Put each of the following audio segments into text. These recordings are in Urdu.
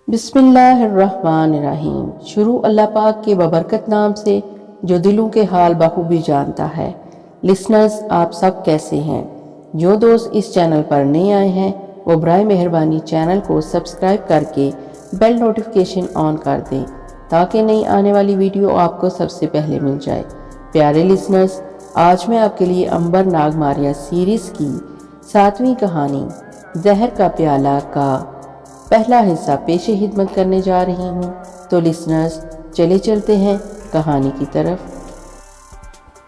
بسم اللہ الرحمن الرحیم۔ شروع اللہ پاک کے ببرکت نام سے جو دلوں کے حال بخوبی جانتا ہے۔ لسنرز، آپ سب کیسے ہیں؟ جو دوست اس چینل پر نئے آئے ہیں وہ برائے مہربانی چینل کو سبسکرائب کر کے بیل نوٹیفیکیشن آن کر دیں تاکہ نئی آنے والی ویڈیو آپ کو سب سے پہلے مل جائے۔ پیارے لسنرز، آج میں آپ کے لیے امبر ناگ ماریا سیریز کی 7ویں کہانی زہر کا پیالہ کا پہلا حصہ پیش خدمت کرنے جا رہی ہوں۔ تو لسنرز، چلے چلتے ہیں کہانی کی طرف۔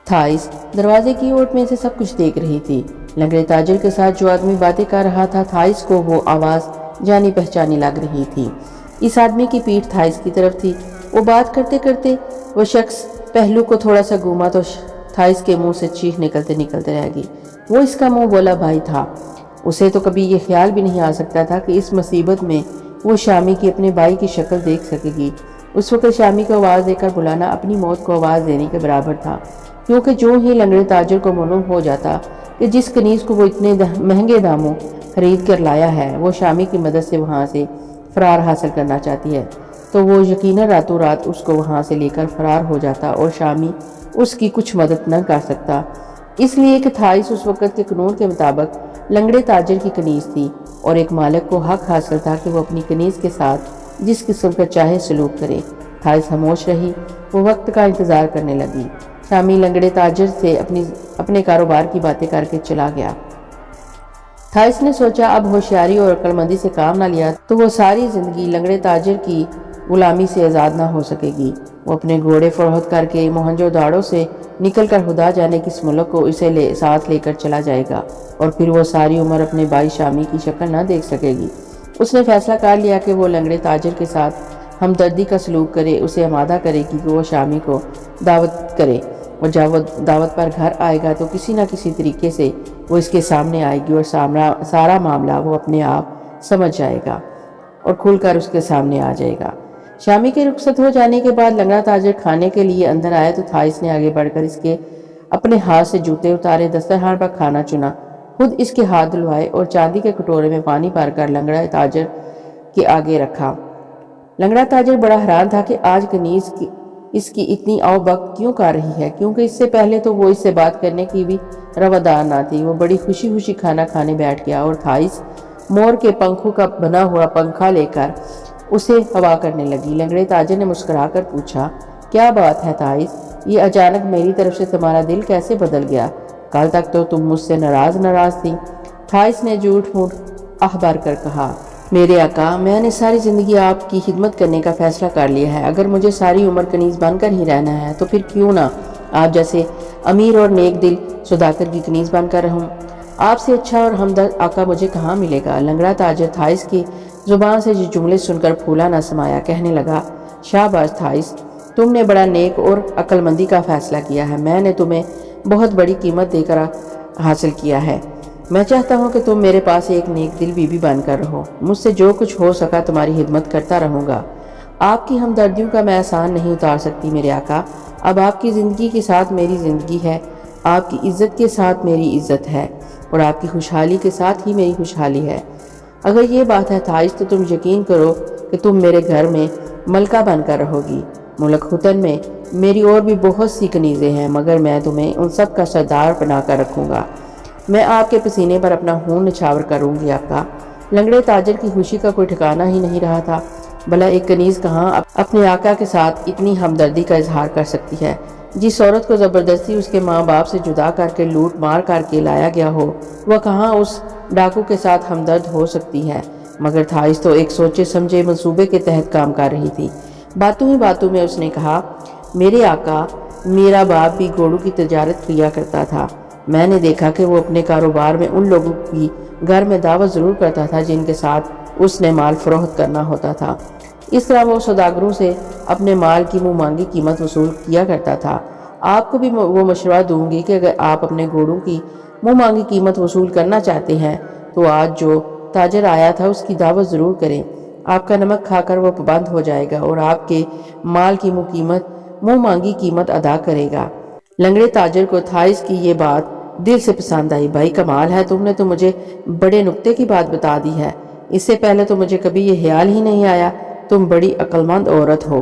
تھائس دروازے کی اوٹ میں سے سب کچھ دیکھ رہی تھی۔ لنگڑے تاجر کے ساتھ جو آدمی باتیں کر رہا تھا، تھائس کو وہ آواز جانی پہچانی لگ رہی تھی۔ اس آدمی کی پیٹھ تھائس کی طرف تھی۔ وہ بات کرتے کرتے وہ شخص پہلو کو تھوڑا سا گھوما تو تھائس کے منہ سے چیخ نکلتے رہ گئی۔ وہ اس کا منہ بولا بھائی تھا۔ اسے تو کبھی یہ خیال بھی نہیں آ سکتا تھا کہ اس مصیبت میں وہ شامی کی اپنے بھائی کی شکل دیکھ سکے گی۔ اس وقت شامی کو آواز دے کر بلانا اپنی موت کو آواز دینے کے برابر تھا، کیونکہ جو ہی لنگڑے تاجر کو معلوم ہو جاتا کہ جس کنیز کو وہ اتنے مہنگے داموں خرید کر لایا ہے وہ شامی کی مدد سے وہاں سے فرار حاصل کرنا چاہتی ہے، تو وہ یقیناً راتوں رات اس کو وہاں سے لے کر فرار ہو جاتا اور شامی اس کی کچھ مدد نہ کر سکتا، اس لیے کہ تھائس اس وقت کے قانون کے مطابق لنگڑے تاجر کی کنیز تھی اور ایک مالک کو حق حاصل تھا کہ وہ اپنی کنیز کے ساتھ جس قسم کا چاہے سلوک کرے۔ تھائس خاموش رہی۔ وہ وقت کا انتظار کرنے لگی۔ شامی لنگڑے تاجر سے اپنے کاروبار کی باتیں کر کے چلا گیا۔ تھائس نے سوچا اب ہوشیاری اور عقل مندی سے کام نہ لیا تو وہ ساری زندگی لنگڑے تاجر کی غلامی سے آزاد نہ ہو سکے گی۔ وہ اپنے گھوڑے فروخت کر کے موہنجو داڑو سے نکل کر خدا جانے کس ملک کو اسے ساتھ لے کر چلا جائے گا اور پھر وہ ساری عمر اپنے بھائی شامی کی شکل نہ دیکھ سکے گی۔ اس نے فیصلہ کر لیا کہ وہ لنگڑے تاجر کے ساتھ ہمدردی کا سلوک کرے، اسے آمادہ کرے کہ وہ شامی کو دعوت کرے، اور جب وہ دعوت پر گھر آئے گا تو کسی نہ کسی طریقے سے وہ اس کے سامنے آئے گی اور سارا معاملہ وہ اپنے آپ سمجھ جائے گا اور کھل کر اس کے سامنے آ جائے گا۔ شامی کے رخصت ہو جانے کے بعد لنگڑا تاجر کھانے کے لیے اندر آیا تو تھائس نے آگے بڑھ کر اس کے اپنے ہاتھ سے جوتے اتارے، دسترخوان پر کھانا چنا، خود اس کے ہاتھ دھلوائے اور چاندی کے کٹورے میں پانی بھر کر لنگڑا تاجر کے آگے رکھا۔ لنگڑا تاجر بڑا حیران تھا کہ آج کنیز اس کی اتنی آؤ بک کیوں کر رہی ہے، کیونکہ اس سے پہلے تو وہ اس سے بات کرنے کی بھی روادار نہ تھی۔ وہ بڑی خوشی کھانا کھانے بیٹھ گیا اور تھائس مور کے پنکھوں کا بنا ہوا پنکھا لے کر اسے ہوا کرنے لگی۔ لنگڑے تاجر نے مسکرا کر پوچھا، کیا بات ہے تھائس؟ یہ اچانک میری طرف سے تمہارا دل کیسے بدل گیا؟ کل تک تو تم مجھ سے ناراض تھی۔ تھائس نے جھوٹ موٹ آہ بھر کر کہا، میرے آقا، میں نے ساری زندگی آپ کی خدمت کرنے کا فیصلہ کر لیا ہے۔ اگر مجھے ساری عمر کنیز بن کر ہی رہنا ہے تو پھر کیوں نہ آپ جیسے امیر اور نیک دل سوداگر کی کنیز بن کر رہوں۔ آپ سے اچھا اور ہمدرد آقا مجھے کہاں ملے گا؟ لنگڑا تاجر تھائس کی زبان سے یہ جملے سن کر پھولا نہ سمایا، کہنے لگا، شاباش تھائس، تم نے بڑا نیک اور عقل مندی کا فیصلہ کیا ہے۔ میں نے تمہیں بہت بڑی قیمت دے کر حاصل کیا ہے۔ میں چاہتا ہوں کہ تم میرے پاس ایک نیک دل بیوی بن کر رہو۔ مجھ سے جو کچھ ہو سکا تمہاری خدمت کرتا رہوں گا۔ آپ کی ہمدردیوں کا میں احسان نہیں اتار سکتی میرے آقا۔ اب آپ کی زندگی کے ساتھ میری زندگی ہے، آپ کی عزت کے ساتھ میری عزت ہے اور آپ کی خوشحالی کے ساتھ ہی میری خوشحالی ہے۔ اگر یہ بات ہے تھائس تو تم یقین کرو کہ تم میرے گھر میں ملکہ بن کر رہو گی۔ ملک ختن میں میری اور بھی بہت سی کنیزیں ہیں، مگر میں تمہیں ان سب کا سردار بنا کر رکھوں گا۔ میں آپ کے پسینے پر اپنا خون نچھاور کروں گی آقا۔ لنگڑے تاجر کی خوشی کا کوئی ٹھکانہ ہی نہیں رہا تھا۔ بھلا ایک کنیز کہاں اپنے آقا کے ساتھ اتنی ہمدردی کا اظہار کر سکتی ہے؟ جس عورت کو زبردستی اس کے ماں باپ سے جدا کر کے لوٹ مار کر کے لایا گیا ہو، وہ کہاں اس ڈاکو کے ساتھ ہمدرد ہو سکتی ہے؟ مگر تھائس تو ایک سوچے سمجھے منصوبے کے تحت کام کر رہی تھی۔ باتوں ہی باتوں میں اس نے کہا، میرے آقا، میرا باپ بھی گھوڑوں کی تجارت کیا کرتا تھا۔ میں نے دیکھا کہ وہ اپنے کاروبار میں ان لوگوں کی گھر میں دعوت ضرور کرتا تھا جن کے ساتھ اس نے مال فروخت کرنا ہوتا تھا۔ اس طرح وہ سوداگروں سے اپنے مال کی منہ مانگی قیمت وصول کیا کرتا تھا۔ آپ کو بھی وہ مشورہ دوں گی کہ اگر آپ اپنے گھوڑوں کی منہ مانگی قیمت وصول کرنا چاہتے ہیں تو آج جو تاجر آیا تھا اس کی دعوت ضرور کریں۔ آپ کا نمک کھا کر وہ پابند ہو جائے گا اور آپ کے مال کی منہ مانگی قیمت ادا کرے گا۔ لنگڑے تاجر کو تھائس کی یہ بات دل سے پسند آئی۔ بھائی کمال ہے، تم نے تو مجھے بڑے نکتے کی بات بتا دی ہے۔ اس سے پہلے تو مجھے کبھی یہ خیال ہی نہیں آیا تم بڑی عقلمند عورت ہو۔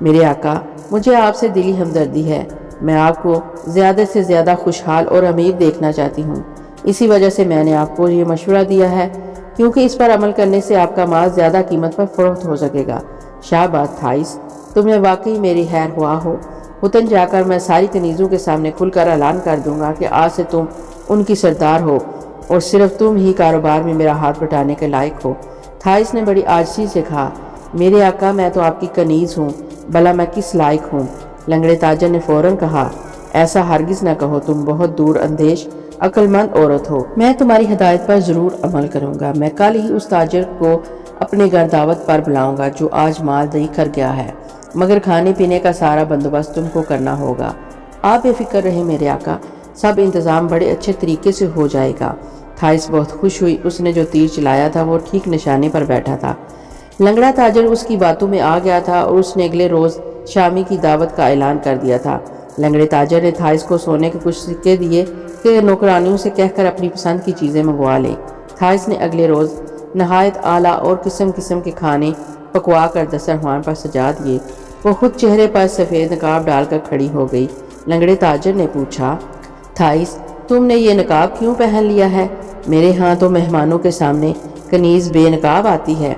میرے آقا، مجھے آپ سے دلی ہمدردی ہے۔ میں آپ کو زیادہ سے زیادہ خوشحال اور امیر دیکھنا چاہتی ہوں، اسی وجہ سے میں نے آپ کو یہ مشورہ دیا ہے، کیونکہ اس پر عمل کرنے سے آپ کا مال زیادہ قیمت پر فروخت ہو سکے گا۔ شاباش تھائس، تمہیں واقعی میری خیر خواہ ہو۔ وطن جا کر میں ساری کنیزوں کے سامنے کھل کر اعلان کر دوں گا کہ آج سے تم ان کی سردار ہو اور صرف تم ہی کاروبار میں میرا ہاتھ بٹانے کے لائق ہو۔ تھائس نے بڑی عاجزی سے کہا، میرے آقا، میں تو آپ کی کنیز ہوں، بھلا میں کس لائق ہوں؟ لنگڑے تاجر نے فوراً کہا، ایسا ہرگز نہ کہو، تم بہت دور اندیش عقل مند عورت ہو۔ میں تمہاری ہدایت پر ضرور عمل کروں گا۔ میں کل ہی اس تاجر کو اپنے گھر دعوت پر بلاؤں گا جو آج مال دہی کر گیا ہے، مگر کھانے پینے کا سارا بندوبست تم کو کرنا ہوگا۔ آپ بے فکر رہے میرے آقا، سب انتظام بڑے اچھے طریقے سے ہو جائے گا۔ تھائس بہت خوش ہوئی، اس نے جو تیر چلایا تھا وہ ٹھیک نشانے پر بیٹھا تھا۔ لنگڑا تاجر اس کی باتوں میں آ گیا تھا اور اس نے اگلے روز شامی کی دعوت کا اعلان کر دیا تھا۔ لنگڑے تاجر نے تھائس کو سونے کے کچھ سکے دیے کہ نوکرانیوں سے کہہ کر اپنی پسند کی چیزیں منگوا لے۔ تھائس نے اگلے روز نہایت اعلیٰ اور قسم قسم کے کھانے پکوا کر دسترخوان پر سجا دیے۔ وہ خود چہرے پر سفید نقاب ڈال کر کھڑی ہو گئی۔ لنگڑے تاجر نے پوچھا، تھائس، تم نے یہ نقاب کیوں پہن لیا ہے؟ میرے ہاں تو مہمانوں کے سامنے کنیز بے نقاب آتی ہے۔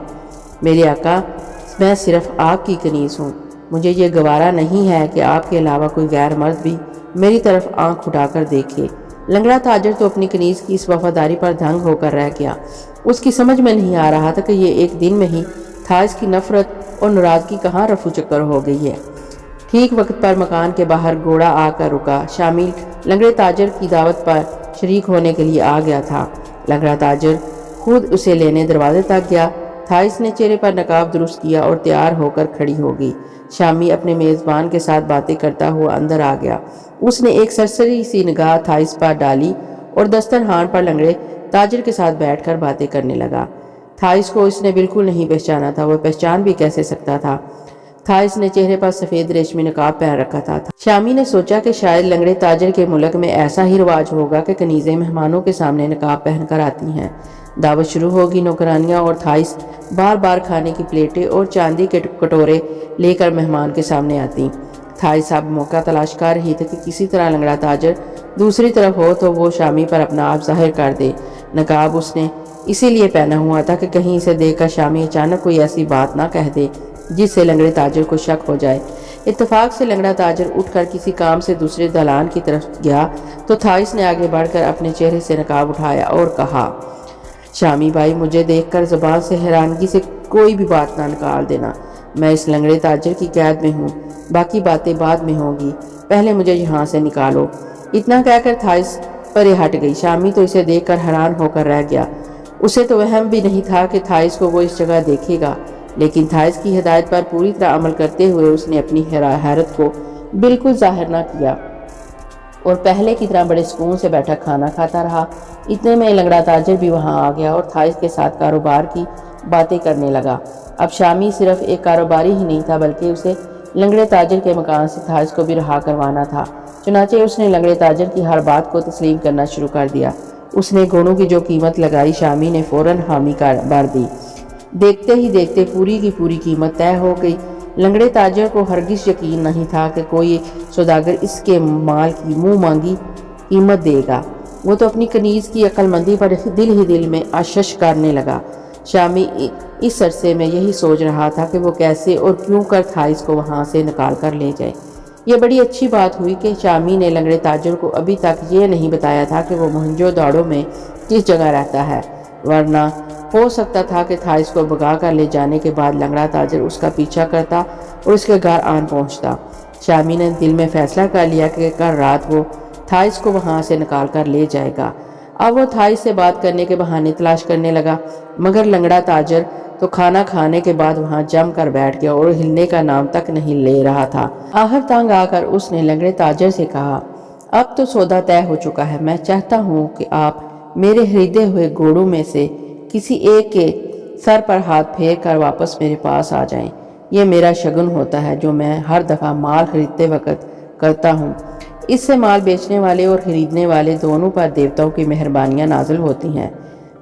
میرے آقا، میں صرف آپ کی کنیز ہوں، مجھے یہ گوارا نہیں ہے کہ آپ کے علاوہ کوئی غیر مرد بھی میری طرف آنکھ اٹھا کر دیکھے۔ لنگڑا تاجر تو اپنی کنیز کی اس وفاداری پر دھنگ ہو کر رہ گیا۔ اس کی سمجھ میں نہیں آ رہا تھا کہ یہ ایک دن میں ہی تھائس کی نفرت اور ناراضگی کہاں رفو چکر ہو گئی ہے۔ ٹھیک وقت پر مکان کے باہر گھوڑا آ کر رکا۔ شامل لنگڑے تاجر کی دعوت پر شریک ہونے کے لیے آ گیا تھا۔ لنگڑا تاجر خود اسے لینے دروازے تک گیا۔ تھائس نے چہرے پر نقاب درست کیا اور تیار ہو کر کھڑی ہو گئی۔ شامی اپنے میزبان کے ساتھ باتیں کرتا ہوا اندر آ گیا۔ اس نے ایک سرسری سی نگاہ تھائس پر ڈالی اور دسترخوان پر لنگڑے تاجر کے ساتھ بیٹھ کر باتیں کرنے لگا۔ تھائس کو اس نے بالکل نہیں پہچانا تھا، وہ پہچان بھی کیسے سکتا تھا؟ تھائس نے چہرے پر سفید ریشمی نقاب پہن رکھا تھا۔ شامی نے سوچا کہ شاید لنگڑے تاجر کے ملک میں ایسا ہی رواج ہوگا کہ کنیزیں مہمانوں کے سامنے نقاب پہن کر آتی ہیں۔ دعوت شروع ہوگی۔ نوکرانیاں اور تھائس بار بار کھانے کی پلیٹیں اور چاندی کے کٹورے لے کر مہمان کے سامنے آتی۔ تھائس اب موقع تلاش کر رہی تھی کہ کسی طرح لنگڑا تاجر دوسری طرف ہو تو وہ شامی پر اپنا آپ ظاہر کر دے۔ نقاب اس نے اسی لیے پہنا ہوا تھا کہ کہیں اسے دیکھ کر شامی اچانک کوئی ایسی بات نہ کہہ دے جس سے لنگڑے تاجر کو شک ہو جائے۔ اتفاق سے لنگڑا تاجر اٹھ کر کسی کام سے دوسرے دالان کی طرف گیا تو تھائس نے آگے بڑھ کر اپنے چہرے سے نقاب اٹھایا اور کہا، شامی بھائی، مجھے دیکھ کر زبان سے حیرانگی سے کوئی بھی بات نہ نکال دینا۔ میں اس لنگڑے تاجر کی قید میں ہوں، باقی باتیں بعد میں ہوں گی، پہلے مجھے یہاں سے نکالو۔ اتنا کہہ کر تھائس پرے ہٹ گئی۔ شامی تو اسے دیکھ کر حیران ہو کر رہ گیا۔ اسے تو وہم بھی نہیں تھا کہ تھائس کو وہ اس جگہ دیکھے گا، لیکن تھائس کی ہدایت پر پوری طرح عمل کرتے ہوئے اس نے اپنی حیرت کو بالکل ظاہر نہ کیا اور پہلے کی طرح بڑے سکون سے بیٹھا کھانا کھاتا رہا۔ اتنے میں لنگڑا تاجر بھی وہاں آ گیا اور تھائس کے ساتھ کاروبار کی باتیں کرنے لگا۔ اب شامی صرف ایک کاروباری ہی نہیں تھا بلکہ اسے لنگڑے تاجر کے مکان سے تھائس کو بھی رہا کروانا تھا۔ چنانچہ اس نے لنگڑے تاجر کی ہر بات کو تسلیم کرنا شروع کر دیا۔ اس نے گھوڑوں کی جو قیمت لگائی، شامی نے فوراً حامی بھر دی۔ دیکھتے ہی دیکھتے پوری کی پوری قیمت طے ہو گئی۔ لنگڑے تاجر کو ہرگز یقین نہیں تھا کہ کوئی سوداگر اس کے مال کی منہ مانگی قیمت دے گا۔ وہ تو اپنی کنیز کی عقل مندی پر دل ہی دل میں اشش کرنے لگا۔ شامی اس عرصے میں یہی سوچ رہا تھا کہ وہ کیسے اور کیوں کر تھائس کو وہاں سے نکال کر لے جائے۔ یہ بڑی اچھی بات ہوئی کہ شامی نے لنگڑے تاجر کو ابھی تک یہ نہیں بتایا تھا کہ وہ موہنجو داڑو میں کس جگہ رہتا ہے، ورنہ ہو سکتا تھا کہ تھائس کو بھگا کر لے جانے کے بعد لنگڑا تاجر اس کا پیچھا کرتا اور اس کے گھر آن پہنچتا۔ شامی نے دل میں فیصلہ کر لیا کہ کل رات وہ تھائس کو وہاں سے نکال کر لے جائے گا۔ اب وہ تھائس سے بات کرنے کے بہانے تلاش کرنے لگا، مگر لنگڑا تاجر تو کھانا کھانے کے بعد وہاں جم کر بیٹھ گیا اور ہلنے کا نام تک نہیں لے رہا تھا۔ آخر تنگ آ کر اس نے لنگڑے تاجر سے کہا، اب تو سودا طے ہو چکا ہے، میں چاہتا ہوں کہ آپ میرے خریدے ہوئے گھوڑوں میں سے کسی ایک کے سر پر ہاتھ پھیر کر واپس میرے پاس آ جائیں۔ یہ میرا شگن ہوتا ہے جو میں ہر دفعہ مال خریدتے وقت کرتا ہوں۔ اس سے مال بیچنے والے اور خریدنے والے دونوں پر دیوتاؤں کی مہربانیاں نازل ہوتی ہیں۔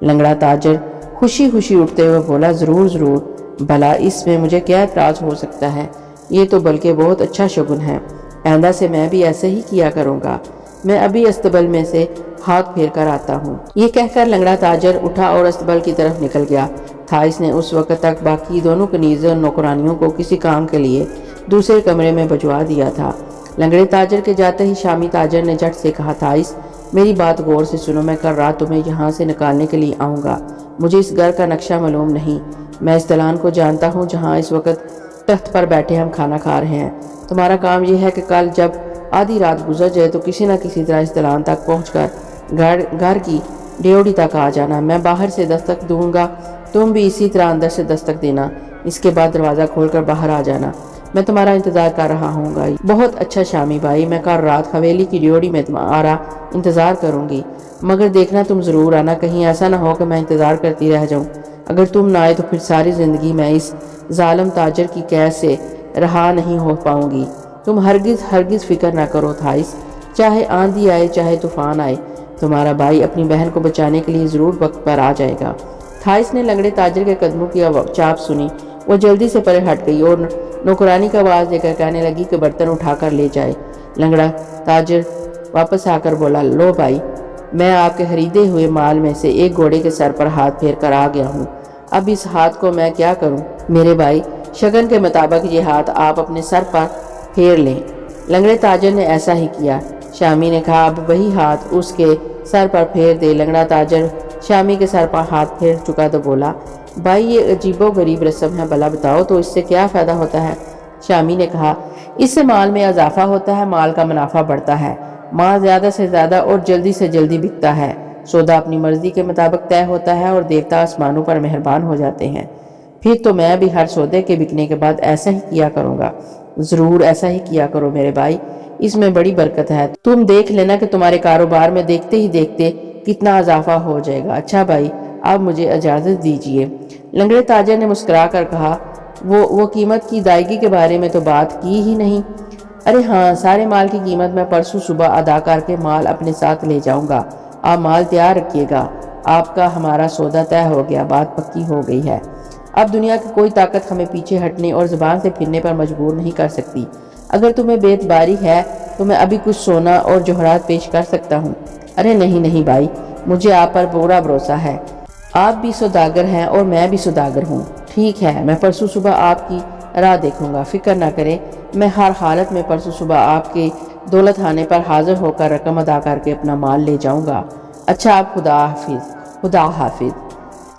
لنگڑا تاجر خوشی خوشی اٹھتے ہوئے بولا، ضرور ضرور، بھلا اس میں مجھے کیا اعتراض ہو سکتا ہے؟ یہ تو بلکہ بہت اچھا شگن ہے، آئندہ سے میں بھی ایسے ہی کیا کروں گا۔ میں ابھی استبل میں سے ہاتھ پھیر کر آتا ہوں۔ یہ کہہ کر لنگڑا تاجر اٹھا اور استبل کی طرف نکل گیا۔ تھائس نے اس وقت تک باقی دونوں کنیزوں اور نوکرانیوں کو کسی کام کے لیے دوسرے کمرے میں بھجوا دیا تھا۔ لنگڑے تاجر کے جاتے ہی شامی تاجر نے جھٹ سے کہا، تھائس میری بات غور سے سنو، میں کل رات تمہیں یہاں سے نکالنے کے لیے آؤں گا۔ مجھے اس گھر کا نقشہ معلوم نہیں، میں اس دلان کو جانتا ہوں جہاں اس وقت تخت پر بیٹھے ہم کھانا کھا رہے ہیں۔ تمہارا کام یہ ہے کہ کل جب آدھی رات گزر جائے تو کسی نہ کسی طرح اس دلان تک پہنچ کر گھر کی ڈیوڑی تک آ جانا۔ میں باہر سے دستک دوں گا، تم بھی اسی طرح اندر سے دستک دینا۔ اس کے بعد دروازہ کھول کر باہر آ جانا۔ میں تمہارا انتظار کر رہا ہوں گا۔ بہت اچھا شامی بھائی، میں کل رات حویلی کی ڈیوڑی میں تمہارا انتظار کروں گی، مگر دیکھنا تم ضرور آنا، کہیں ایسا نہ ہو کہ میں انتظار کرتی رہ جاؤں۔ اگر تم نہ آئے تو پھر ساری زندگی میں اس ظالم تاجر کی قید سے رہا نہیں ہو پاؤں گی۔ تم ہرگز فکر نہ کرو تھائس، چاہے آندھی آئے چاہے طوفان آئے، تمہارا بھائی اپنی بہن کو بچانے کے لیے ضرور وقت پر آ جائے گا۔ تھائس نے لنگڑے تاجر کے قدموں کی چاپ سنی، وہ جلدی سے پرے ہٹ گئی اور نوکرانی کا آواز دے کر کہنے لگی کہ برتن اٹھا کر لے جائے۔ لنگڑا تاجر واپس آ کر بولا، لو بھائی، میں آپ کے خریدے ہوئے مال میں سے ایک گھوڑے کے سر پر ہاتھ پھیر کر آ گیا ہوں، اب اس ہاتھ کو میں کیا کروں؟ میرے بھائی، شگن کے مطابق یہ ہاتھ آپ اپنے سر پر پھیر لیں۔ لنگڑے تاجر نے ایسا ہی کیا۔ شامی نے کہا، اب وہی ہاتھ اس کے سر پر پھیر دے۔ لنگڑا تاجر شامی کے سر پر ہاتھ پھیر چکا تو بولا، بھائی یہ عجیب و غریب رسم ہے، بھلا بتاؤ تو اس سے کیا فائدہ ہوتا ہے؟ شامی نے کہا، اس سے مال میں اضافہ ہوتا ہے، مال کا منافع بڑھتا ہے، مال زیادہ سے زیادہ اور جلدی سے جلدی بکتا ہے، سودا اپنی مرضی کے مطابق طے ہوتا ہے اور دیوتا آسمانوں پر مہربان ہو جاتے ہیں۔ پھر تو میں بھی ہر سودے کے بکنے کے بعد ایسا ہی کیا کروں گا۔ ضرور ایسا ہی کیا کرو میرے بھائی، اس میں بڑی برکت ہے، تم دیکھ لینا کہ تمہارے کاروبار میں دیکھتے ہی دیکھتے کتنا اضافہ ہو جائے گا۔ اچھا بھائی، اب مجھے اجازت دیجیے۔ لنگڑے تاجر نے مسکرا کر کہا، وہ قیمت کی ادائیگی کے بارے میں تو بات کی ہی نہیں۔ ارے ہاں، سارے مال کی قیمت میں پرسوں صبح ادا کر کے مال اپنے ساتھ لے جاؤں گا، آپ مال تیار رکھیے گا۔ آپ کا ہمارا سودا طے ہو گیا، بات پکی ہو گئی ہے۔ اب دنیا کی کوئی طاقت ہمیں پیچھے ہٹنے اور زبان سے پھرنے پر مجبور نہیں کر سکتی۔ اگر تمہیں بے اعتباری ہے تو میں ابھی کچھ سونا اور جوہرات پیش کر سکتا ہوں۔ ارے نہیں بھائی، مجھے آپ پر پورا بھروسہ ہے، آپ بھی سوداگر ہیں اور میں بھی سوداگر ہوں۔ ٹھیک ہے، میں پرسوں صبح آپ کی راہ دیکھوں گا، فکر نہ کریں، میں ہر حالت میں پرسوں صبح آپ کے دولت خانے پر حاضر ہو کر رقم ادا کر کے اپنا مال لے جاؤں گا۔ اچھا، آپ خدا حافظ۔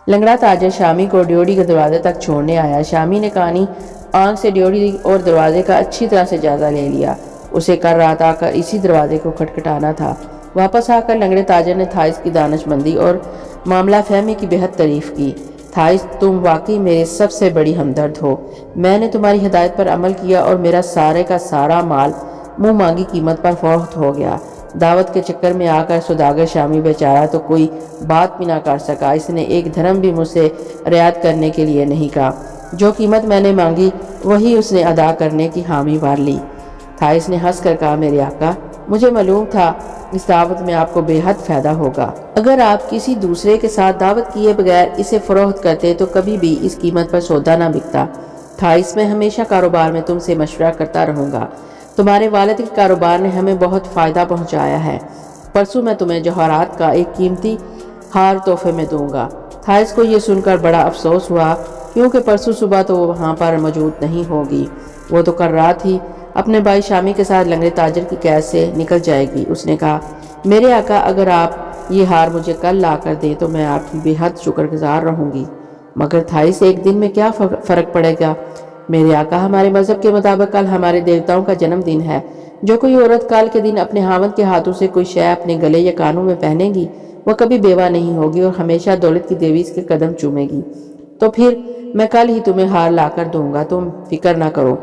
لنگڑا تاجر شامی کو ڈیوڑی کے دروازے تک چھوڑنے آیا۔ شامی نے کانی آنکھ سے ڈیوڑی اور دروازے کا اچھی طرح سے جائزہ لے لیا، اسے کل رات آ کر اسی دروازے کو کھٹکھٹانا تھا۔ واپس آ کر لنگڑے تاجر نے تھائس کی دانش مندی اور معاملہ فہمی کی بہت تعریف کی۔ تھائس، تم واقعی میرے سب سے بڑی ہمدرد ہو، میں نے تمہاری ہدایت پر عمل کیا اور میرا سارے کا سارا مال منہ مانگی قیمت پر فروخت ہو گیا۔ دعوت کے چکر میں آ کر سوداگر شامی بیچارہ تو کوئی بات بھی نہ کر سکا، اس نے ایک دھرم بھی مجھ سے رعایت کرنے کے لیے نہیں کہا، جو قیمت میں نے مانگی وہی اس نے ادا کرنے کی حامی بھر لی۔ تھائس نے ہنس کر کہا، میرے آقا، مجھے معلوم تھا اس دعوت میں آپ کو بے حد فائدہ ہوگا، اگر آپ کسی دوسرے کے ساتھ دعوت کیے بغیر اسے فروخت کرتے تو کبھی بھی اس قیمت پر سودا نہ بکتا۔ تھائس، میں ہمیشہ کاروبار میں تم سے مشورہ کرتا رہوں گا، تمہارے والد کے کاروبار نے ہمیں بہت فائدہ پہنچایا ہے۔ پرسوں میں تمہیں جوہرات کا ایک قیمتی ہار تحفے میں دوں گا۔ تھائس کو یہ سن کر بڑا افسوس ہوا، کیونکہ پرسوں صبح تو وہ وہاں پر موجود نہیں ہوگی، وہ تو کل رات ہی اپنے بھائی شامی کے ساتھ لنگڑے تاجر کی قید سے نکل جائے گی۔ اس نے کہا، میرے آقا، اگر آپ یہ ہار مجھے کل لا کر دیں تو میں آپ کی بے حد شکر گزار رہوں گی۔ مگر تھائس، ایک دن میں کیا فرق پڑے گا؟ میرے آقا، ہمارے مذہب کے مطابق کل ہمارے دیوتاؤں کا جنم دن ہے، جو کوئی عورت کل کے دن اپنے خاوند کے ہاتھوں سے کوئی شے اپنے گلے یا کانوں میں پہنے گی وہ کبھی بیوہ نہیں ہوگی اور ہمیشہ دولت کی دیوی اس کے قدم چومے گی۔ تو پھر میں کل ہی تمہیں ہار لا کر دوں گا، تم فکر نہ کرو۔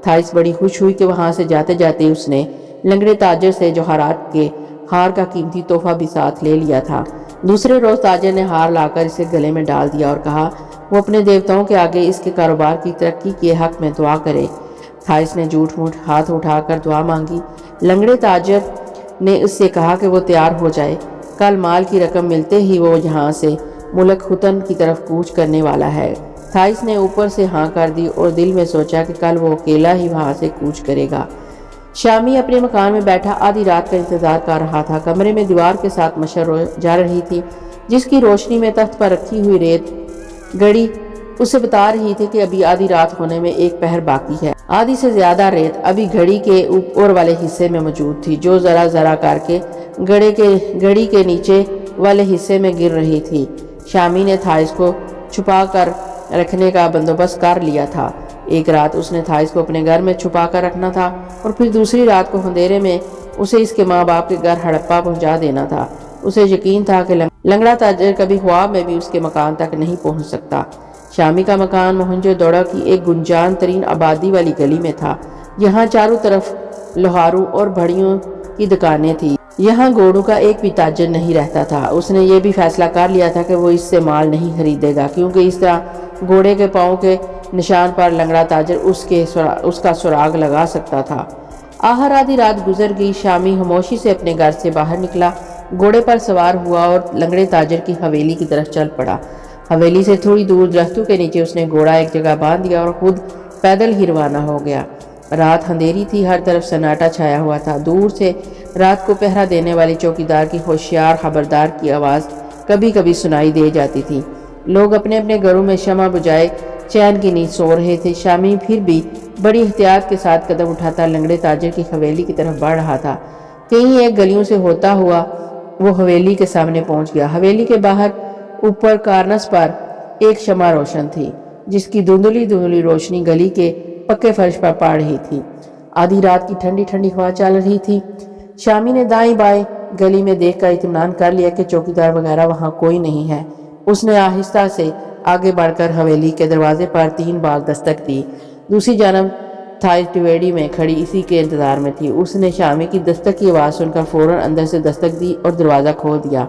تھائس بڑی خوش ہوئی کہ وہاں سے جاتے جاتے اس نے لنگڑے تاجر سے جوہرات کے ہار کا قیمتی تحفہ بھی ساتھ لے لیا تھا۔ دوسرے روز تاجر نے ہار لا کر اسے گلے میں ڈال دیا اور کہا وہ اپنے دیوتاؤں کے آگے اس کے کاروبار کی ترقی کے حق میں دعا کرے۔ تھائس نے جھوٹ موٹ ہاتھ اٹھا کر دعا مانگی۔ لنگڑے تاجر نے اس سے کہا کہ وہ تیار ہو جائے، کل مال کی رقم ملتے ہی وہ یہاں سے ملک ختن کی طرف کوچ کرنے والا ہے۔ تھائس نے اوپر سے ہاں کر دی اور دل میں سوچا کہ کل وہ اکیلا ہی وہاں سے کوچ کرے گا۔ شامی اپنے مکان میں بیٹھا آدھی رات کا انتظار کر رہا تھا۔ کمرے میں دیوار کے ساتھ مشر جا رہی تھی، جس کی روشنی میں تخت پر رکھی ہوئی ریت گھڑی اسے بتا رہی تھی کہ ابھی آدھی رات ہونے میں ایک پہر باقی ہے۔ آدھی سے زیادہ ریت ابھی گھڑی کے اوپر والے حصے میں موجود تھی، جو ذرا ذرا کر کے گھڑی کے نیچے والے حصے میں گر رہی تھی۔ شامی نے تھائس کو چھپا کر رکھنے کا بندوبست کر لیا تھا۔ ایک رات اس نے تھائس کو اپنے گھر میں چھپا کر رکھنا تھا اور پھر دوسری رات کو اندھیرے میں اسے اس کے ماں باپ کے گھر ہڑپا پہنچا دینا تھا۔ اسے یقین تھا کہ لنگڑا تاجر کبھی خواب میں بھی اس کے مکان تک نہیں پہنچ سکتا۔ شامی کا مکان موہنجو دڑو کی ایک گنجان ترین آبادی والی گلی میں تھا۔ یہاں چاروں طرف لوہاروں اور بھڑیوں کی دکانیں تھیں۔ یہاں گھوڑوں کا ایک بھی تاجر نہیں رہتا تھا۔ اس نے یہ بھی فیصلہ کر لیا تھا کہ وہ اس سے مال نہیں خریدے گا، کیونکہ اس طرح گھوڑے کے پاؤں کے نشان پر لنگڑا تاجر اس کا سراغ لگا سکتا تھا۔ آخر آدھی رات گزر گئی۔ شامی خاموشی سے اپنے گھر سے باہر نکلا، گھوڑے پر سوار ہوا اور لنگڑے تاجر کی حویلی کی طرف چل پڑا۔ حویلی سے تھوڑی دور درختوں کے نیچے اس نے گھوڑا ایک جگہ باندھ دیا اور خود پیدل ہی روانہ ہو گیا۔ رات اندھیری تھی، ہر طرف سناٹا چھایا ہوا تھا۔ دور سے رات کو پہرا دینے والے چوکیدار کی ہوشیار خبردار کی آواز کبھی کبھی سنائی دے جاتی تھی۔ لوگ اپنے اپنے گھروں میں شمع بجھائے چین کی نیند سو رہے تھے۔ شامی پھر بھی بڑی احتیاط کے ساتھ قدم اٹھاتا لنگڑے تاجر کی حویلی کی طرف بڑھ رہا تھا۔ کہیں ایک گلیوں سے ہوتا ہوا وہ حویلی کے سامنے پہنچ گیا۔ حویلی کے باہر اوپر کارنس پر ایک شمع روشن تھی، جس کی دھندلی روشنی گلی کے پکے فرش پر پڑ رہی تھی۔ آدھی رات کی ٹھنڈی ٹھنڈی ہوا چل رہی تھی۔ شامی نے دائیں بائیں گلی میں دیکھ کر اطمینان کر لیا کہ چوکیدار وغیرہ وہاں کوئی نہیں ہے۔ اس نے آہستہ سے آگے بڑھ کر حویلی کے دروازے پر 3 بار دستک دی۔ دوسری جانب تھائس ٹیویڈی میں کھڑی اسی کے انتظار میں تھی۔ اس نے شامی کی دستک کی آواز سن کر فوراً اندر سے دستک دی اور دروازہ کھول دیا۔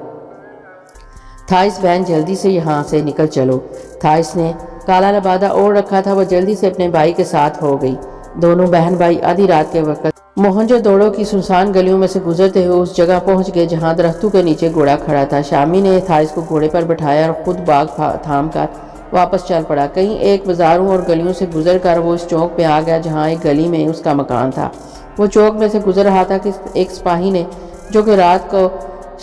تھائس بہن جلدی سے یہاں سے نکل چلو۔ تھائس نے کالا لبادہ اوڑھ رکھا تھا، وہ جلدی سے اپنے بھائی کے ساتھ ہو گئی۔ دونوں بہن بھائی آدھی رات کے وقت موہنجو دڑو کی سنسان گلیوں میں سے گزرتے ہوئے اس جگہ پہنچ گئے جہاں درختوں کے نیچے گھوڑا کھڑا تھا۔ شامی نے تھائس کو گھوڑے پر بٹھایا اور خود باغ تھام کر واپس چل پڑا۔ کہیں ایک بازاروں اور گلیوں سے گزر کر وہ اس چوک پہ آ گیا جہاں ایک گلی میں اس کا مکان تھا۔ وہ چوک میں سے گزر رہا تھا کہ ایک سپاہی نے، جو کہ رات کو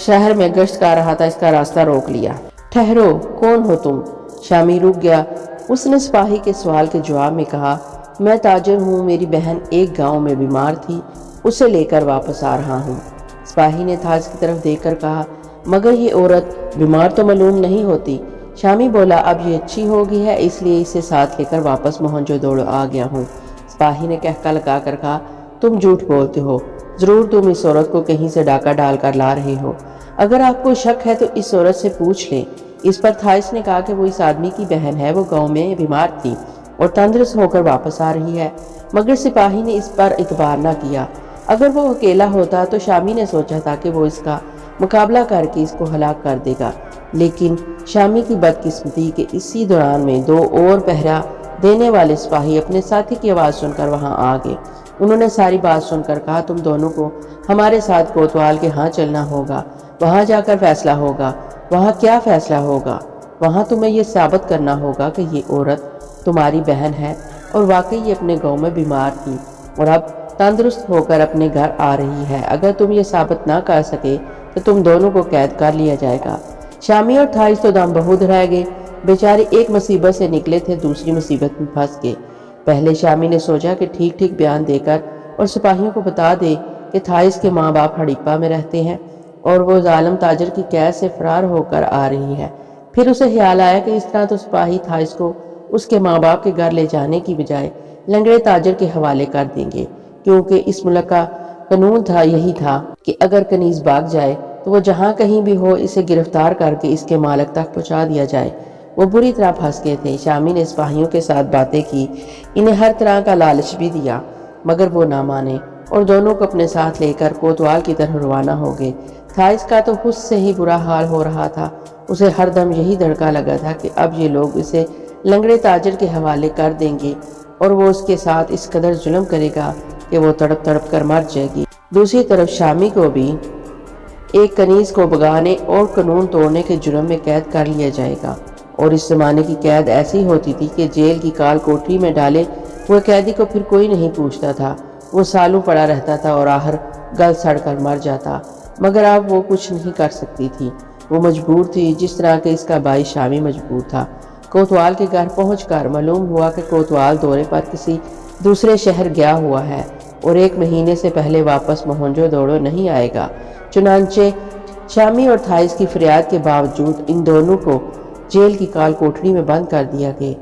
شہر میں گشت کر رہا تھا، اس کا راستہ روک لیا۔ ٹھہرو، کون ہو تم؟ شامی رک گیا۔ اس نے سپاہی کے سوال کے جواب میں کہا، میں تاجر ہوں، میری بہن ایک گاؤں میں بیمار تھی، اسے لے کر واپس آ رہا ہوں۔ سپاہی نے تھائس کی طرف دیکھ کر کہا، مگر یہ عورت بیمار تو معلوم نہیں ہوتی۔ شامی بولا، اب یہ اچھی ہو گئی ہے، اس لیے اسے ساتھ لے کر واپس موہنجو دڑو آ گیا ہوں۔ سپاہی نے کہکا لگا کر کہا، تم جھوٹ بولتے ہو، ضرور تم اس عورت کو کہیں سے ڈاکہ ڈال کر لا رہے ہو۔ اگر آپ کو شک ہے تو اس عورت سے پوچھ لیں۔ اس پر تھائس نے کہا کہ وہ اس آدمی کی بہن ہے، وہ گاؤں میں بیمار تھی اور تندرست ہو کر واپس آ رہی ہے۔ مگر سپاہی نے اس پر اعتبار نہ کیا۔ اگر وہ اکیلا ہوتا تو شامی نے سوچا تھا کہ وہ اس کا مقابلہ کر کے اس کو ہلاک کر دے گا، لیکن شامی کی بدقسمتی کہ اسی دوران میں 2 اور پہرا دینے والے سپاہی اپنے ساتھی کی آواز سن کر وہاں آ گئے۔ انہوں نے ساری بات سن کر کہا، تم دونوں کو ہمارے ساتھ کوتوال کے ہاں چلنا ہوگا، وہاں جا کر فیصلہ ہوگا۔ وہاں کیا فیصلہ ہوگا؟ وہاں تمہیں یہ ثابت کرنا ہوگا کہ یہ عورت تمہاری بہن ہے اور واقعی یہ اپنے گاؤں میں بیمار تھی اور اب تندرست ہو کر اپنے گھر آ رہی ہے۔ اگر تم یہ ثابت نہ کر سکے تو تم دونوں کو قید کر لیا جائے گا۔ شامی اور تھائس تو دم بہود رہ گئے۔ بیچارے ایک مصیبت سے نکلے تھے، دوسری مصیبت میں پھنس گئے۔ پہلے شامی نے سوچا کہ ٹھیک ٹھیک بیان دے کر اور سپاہیوں کو بتا دے کہ تھائس کے ماں باپ ہڑیپا میں رہتے ہیں اور وہ ظالم تاجر کی قید سے فرار ہو کر آ رہی ہے۔ پھر اسے خیال آیا کہ اس طرح تو سپاہی تھائس کو اس کے ماں باپ کے گھر لے جانے کی بجائے لنگڑے تاجر کے حوالے کر دیں گے، کیونکہ اس ملک کا قانون یہی تھا کہ اگر کنیز بھاگ جائے تو وہ جہاں کہیں بھی ہو اسے گرفتار کر کے اس کے مالک تک پہنچا دیا جائے۔ وہ بری طرح پھنس گئے تھے۔ شامی نے سپاہیوں کے ساتھ باتیں کی، انہیں ہر طرح کا لالچ بھی دیا، مگر وہ نہ مانے اور دونوں کو اپنے ساتھ لے کر کوتوال کی طرف روانہ ہو گئے۔ تھائس کا تو خود سے ہی برا حال ہو رہا تھا۔ اسے ہر دم یہی دھڑکا لگا تھا کہ اب یہ لوگ اسے لنگڑے تاجر کے حوالے کر دیں گے اور وہ اس کے ساتھ اس قدر ظلم کرے گا کہ وہ تڑپ تڑپ کر مر جائے گی۔ دوسری طرف شامی کو بھی ایک کنیز کو بگانے اور قانون توڑنے کے جرم میں قید کر لیا جائے گا اور اس زمانے کی قید ایسی ہوتی تھی کہ جیل کی کال کوٹری میں ڈالے وہ قیدی کو پھر کوئی نہیں پوچھتا تھا، وہ سالوں پڑا رہتا تھا اور آخر گل سڑ کر مر جاتا، مگر اب وہ کچھ نہیں کر سکتی تھی، وہ مجبور تھی جس طرح کہ اس کا بھائی شامی مجبور تھا۔ کوتوال کے گھر پہنچ کر معلوم ہوا کہ کوتوال دورے پر کسی دوسرے شہر گیا ہوا ہے اور 1 مہینے سے پہلے واپس موہنجو دڑو نہیں آئے گا۔ چنانچہ شامی اور تھائس کی فریاد کے باوجود ان دونوں کو جیل کی کال کوٹری میں بند کر دیا گیا۔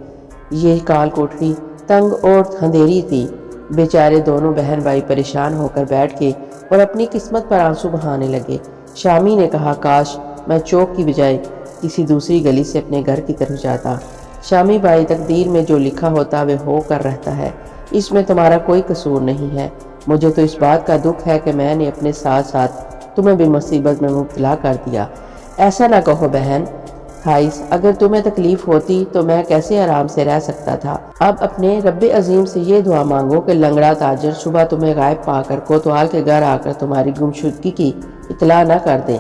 یہ کال کوٹری تنگ اور اندھیری تھی۔ بیچارے دونوں بہن بھائی پریشان ہو کر بیٹھ گئے اور اپنی قسمت پر آنسو بہانے لگے۔ شامی نے کہا، کاش میں چوک کی بجائے کسی دوسری گلی سے اپنے گھر کی طرف جاتا۔ شامی بھائی، تقدیر میں جو لکھا ہوتا وہ ہو کر رہتا ہے، اس میں تمہارا کوئی قصور نہیں ہے۔ مجھے تو اس بات کا دکھ ہے کہ میں نے اپنے ساتھ ساتھ تمہیں بھی مصیبت میں مبتلا کر دیا۔ ایسا نہ کہو بہن تھائس، اگر تمہیں تکلیف ہوتی تو میں کیسے آرام سے رہ سکتا تھا۔ اب اپنے رب عظیم سے یہ دعا مانگو کہ لنگڑا تاجر صبح تمہیں غائب پا کر کوتوال کے گھر آ کر تمہاری گمشدگی کی اطلاع نہ کر دے۔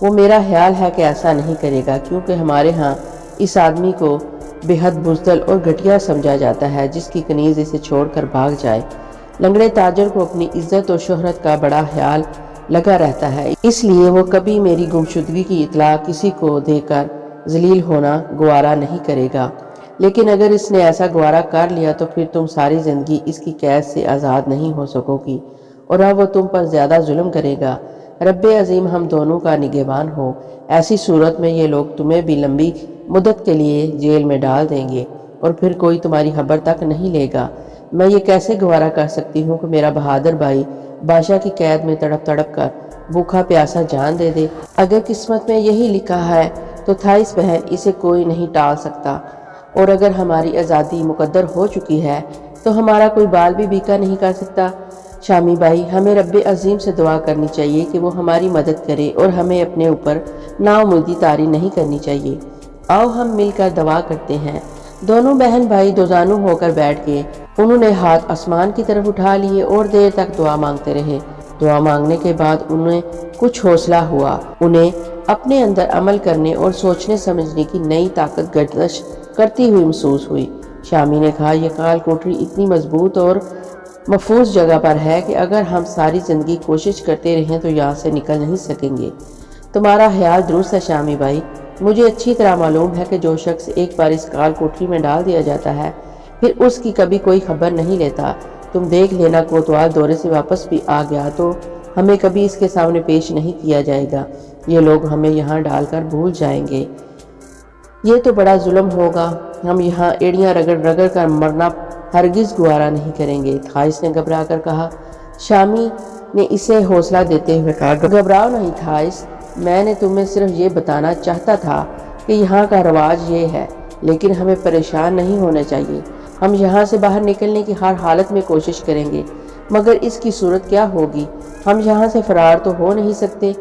وہ میرا خیال ہے کہ ایسا نہیں کرے گا، کیونکہ ہمارے ہاں اس آدمی کو بے حد بزدل اور گھٹیا سمجھا جاتا ہے جس کی کنیز اسے چھوڑ کر بھاگ جائے۔ لنگڑے تاجر کو اپنی عزت اور شہرت کا بڑا خیال لگا رہتا ہے، اس لیے وہ کبھی میری گمشدگی کی اطلاع کسی کو دے کر ذلیل ہونا گوارا نہیں کرے گا۔ لیکن اگر اس نے ایسا گوارا کر لیا تو پھر تم ساری زندگی اس کی قید سے آزاد نہیں ہو سکو گی، اور اب وہ تم پر زیادہ ظلم کرے گا۔ رب عظیم ہم دونوں کا نگہبان ہو، ایسی صورت میں یہ لوگ تمہیں بھی لمبی مدت کے لیے جیل میں ڈال دیں گے اور پھر کوئی تمہاری خبر تک نہیں لے گا۔ میں یہ کیسے گوارا کر سکتی ہوں کہ میرا بہادر بھائی بادشاہ کی قید میں تڑپ تڑپ کر بھوکا پیاسا جان دے دے۔ اگر قسمت میں یہی لکھا ہے تو تھائس بہن اسے کوئی نہیں ٹال سکتا، اور اگر ہماری آزادی مقدر ہو چکی ہے تو ہمارا کوئی بال بھی بیکا نہیں کر سکتا۔ شامی بھائی، ہمیں رب عظیم سے دعا کرنی چاہیے کہ وہ ہماری مدد کرے اور ہمیں اپنے اوپر ناامیدی طاری نہیں کرنی چاہیے۔ آؤ ہم مل کر دعا کرتے ہیں۔ دونوں بہن بھائی دوزانو ہو کر بیٹھ گئے، انہوں نے ہاتھ آسمان کی طرف اٹھا لیے اور دیر تک دعا مانگتے رہے۔ دعا مانگنے کے بعد انہیں کچھ حوصلہ ہوا، انہیں اپنے اندر عمل کرنے اور سوچنے سمجھنے کی نئی طاقت گردش کرتی ہوئی محسوس ہوئی۔ شامی نے کہا، یہ کال کوٹری اتنی مضبوط اور محفوظ جگہ پر ہے کہ اگر ہم ساری زندگی کوشش کرتے رہیں تو یہاں سے نکل نہیں سکیں گے۔ تمہارا خیال درست ہے شامی بھائی، مجھے اچھی طرح معلوم ہے کہ جو شخص ایک بار اس کال کوٹری میں ڈال دیا جاتا ہے پھر اس کی کبھی کوئی خبر نہیں لیتا۔ تم دیکھ لینا، کوتوال دورے سے واپس بھی آ گیا تو ہمیں کبھی اس کے سامنے پیش نہیں کیا جائے گا، یہ لوگ ہمیں یہاں ڈال کر بھول جائیں گے۔ یہ تو بڑا ظلم ہوگا، ہم یہاں ایڑیاں رگڑ رگڑ کر مرنا ہرگز گوارا نہیں کریں گے، تھائس نے گھبرا کر کہا۔ شامی نے اسے حوصلہ دیتے ہوئے کہا، گھبراؤ نہیں تھائس، میں نے تمہیں صرف یہ بتانا چاہتا تھا کہ یہاں کا رواج یہ ہے، لیکن ہمیں پریشان نہیں ہونا چاہیے۔ ہم یہاں سے باہر نکلنے کی ہر حالت میں کوشش کریں گے، مگر اس کی صورت کیا ہوگی؟ ہم یہاں سے فرار تو ہو نہیں سکتے۔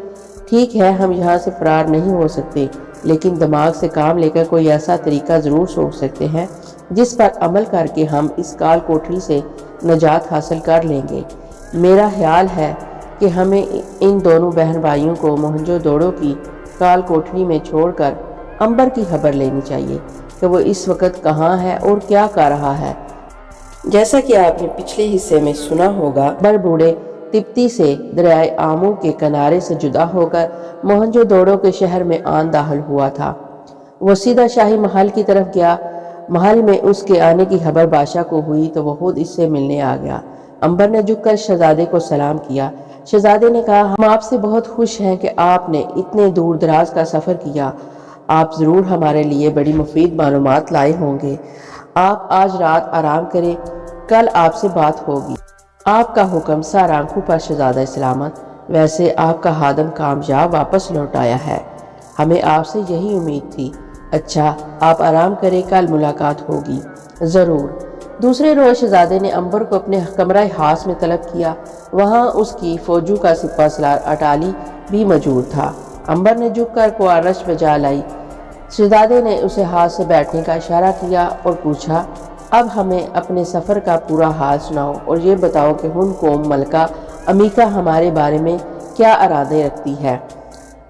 ٹھیک ہے، ہم یہاں سے فرار نہیں ہو سکتے، لیکن دماغ سے کام لے کر کوئی ایسا طریقہ ضرور سوچ سکتے ہیں جس پر عمل کر کے ہم اس کال کوٹری سے نجات حاصل کر لیں گے۔ میرا خیال ہے کہ ہمیں ان دونوں بہن بھائیوں کو موہنجو دڑو کی کال کوٹری میں چھوڑ کر امبر کی خبر لینی چاہیے کہ وہ اس وقت کہاں ہے اور کیا کر رہا ہے۔ جیسا کہ آپ نے پچھلے حصے میں سنا ہوگا، بڑ بوڑھے تپتی سے دریائے آمو کے کنارے سے جدا ہو کر موہنجو دڑو کے شہر میں آن داخل ہوا تھا۔ وہ سیدھا شاہی محل کی طرف گیا۔ محل میں اس کے آنے کی خبر بادشاہ کو ہوئی تو وہ خود اس سے ملنے آ گیا۔ امبر نے جھک کر شہزادے کو سلام کیا۔ شہزادے نے کہا، ہم آپ سے بہت خوش ہیں کہ آپ نے اتنے دور دراز کا سفر کیا، آپ ضرور ہمارے لیے بڑی مفید معلومات لائے ہوں گے۔ آپ آج رات آرام کریں، کل آپ سے بات ہوگی۔ آپ کا حکم سار آنکھوں پر شہزادہ سلامت۔ ویسے آپ کا خادم کامیاب واپس لوٹ آیا ہے، ہمیں آپ سے یہی امید تھی۔ اچھا، آپ آرام کریں، کل ملاقات ہوگی۔ ضرور۔ دوسرے روز شہزادے نے امبر کو اپنے کمرہ خاص میں طلب کیا، وہاں اس کی فوجوں کا سپہ سالار اٹالی بھی موجود تھا۔ امبر نے جھک کر کوارش بجا لائی۔ شہزادے نے اسے ہاتھ سے بیٹھنے کا اشارہ کیا اور پوچھا، اب ہمیں اپنے سفر کا پورا حال سناؤ اور یہ بتاؤ کہ ہن قوم ملکہ امیکا ہمارے بارے میں کیا ارادے رکھتی ہے۔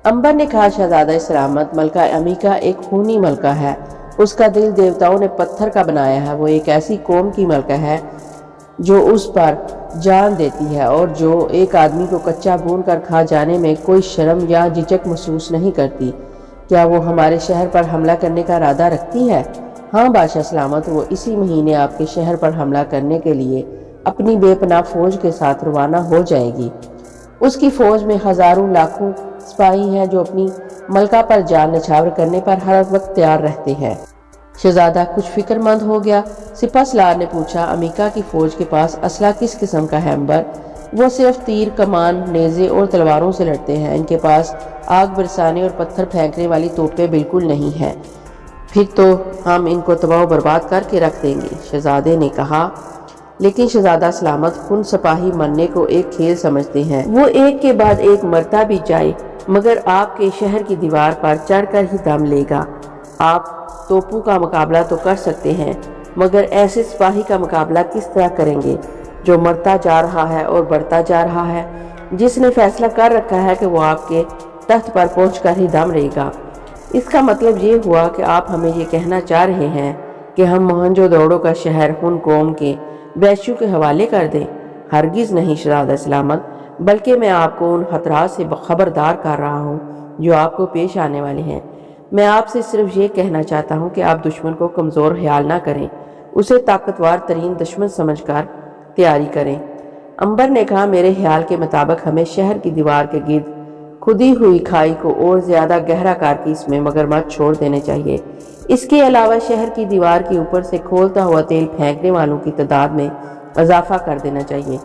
امبر نے کہا، شہزادہ سلامت، ملکہ امیکا ایک خونی ملکہ ہے اس کا دل دیوتاؤں نے پتھر کا بنایا ہے۔ وہ ایک ایسی قوم کی ملکہ ہے جو اس پر جان دیتی ہے اور جو ایک آدمی کو کچا بھون کر کھا جانے میں کوئی شرم یا جھجک محسوس نہیں کرتی۔ کیا وہ ہمارے شہر پر حملہ کرنے کا ارادہ رکھتی ہے؟ ہاں بادشاہ سلامت، وہ اسی مہینے آپ کے شہر پر حملہ کرنے کے لیے اپنی بے پناہ فوج کے ساتھ روانہ ہو جائے گی۔ اس کی فوج میں ہزاروں لاکھوں سپاہی ہیں جو اپنی ملکہ پر جان نچھاور کرنے پر ہر وقت تیار رہتے ہیں۔ شہزادہ کچھ فکر مند ہو گیا۔ سپہ سالار نے پوچھا، امیکا کی فوج کے پاس اسلحہ کس قسم کا ہے امبر؟ وہ صرف تیر، کمان، نیزے اور تلواروں سے لڑتے ہیں۔ ان کے پاس آگ برسانے اور پتھر پھینکنے والی توپیں بالکل نہیں ہیں۔ پھر تو ہم ان کو تباہ و برباد کر کے رکھ دیں گے، شہزادے نے کہا۔ لیکن شہزادہ سلامت ان سپاہی مرنے کو ایک کھیل سمجھتے ہیں۔ وہ ایک کے بعد ایک مرتا بھی جائے مگر آپ کے شہر کی دیوار پر چڑھ کر ہی دم لے گا۔ آپ توپوں کا مقابلہ تو کر سکتے ہیں مگر ایسے سپاہی کا مقابلہ کس طرح کریں گے جو مرتا جا رہا ہے اور بڑھتا جا رہا ہے، جس نے فیصلہ کر رکھا ہے کہ وہ آپ کے تخت پر پہنچ کر ہی دم لے گا۔ اس کا مطلب یہ ہوا کہ آپ ہمیں یہ کہنا چاہ رہے ہیں کہ ہم موہنجو دڑو کا شہر ہن قوم کے بیشیوں کے حوالے کر دیں؟ ہرگز نہیں شہزادہ سلامت، بلکہ میں آپ کو ان خطرات سے خبردار کر رہا ہوں جو آپ کو پیش آنے والے ہیں۔ میں آپ سے صرف یہ کہنا چاہتا ہوں کہ آپ دشمن کو کمزور خیال نہ کریں، اسے طاقتور ترین دشمن سمجھ کر تیاری کریں۔ امبر نے کہا، میرے خیال کے مطابق ہمیں شہر کی دیوار کے گرد کھدی ہوئی کھائی کو اور زیادہ گہرا کر کے اس میں مگرمچھ چھوڑ دینے چاہیے۔ اس کے علاوہ شہر کی دیوار کے اوپر سے کھولتا ہوا تیل پھینکنے والوں کی تعداد میں اضافہ کر دینا چاہیے۔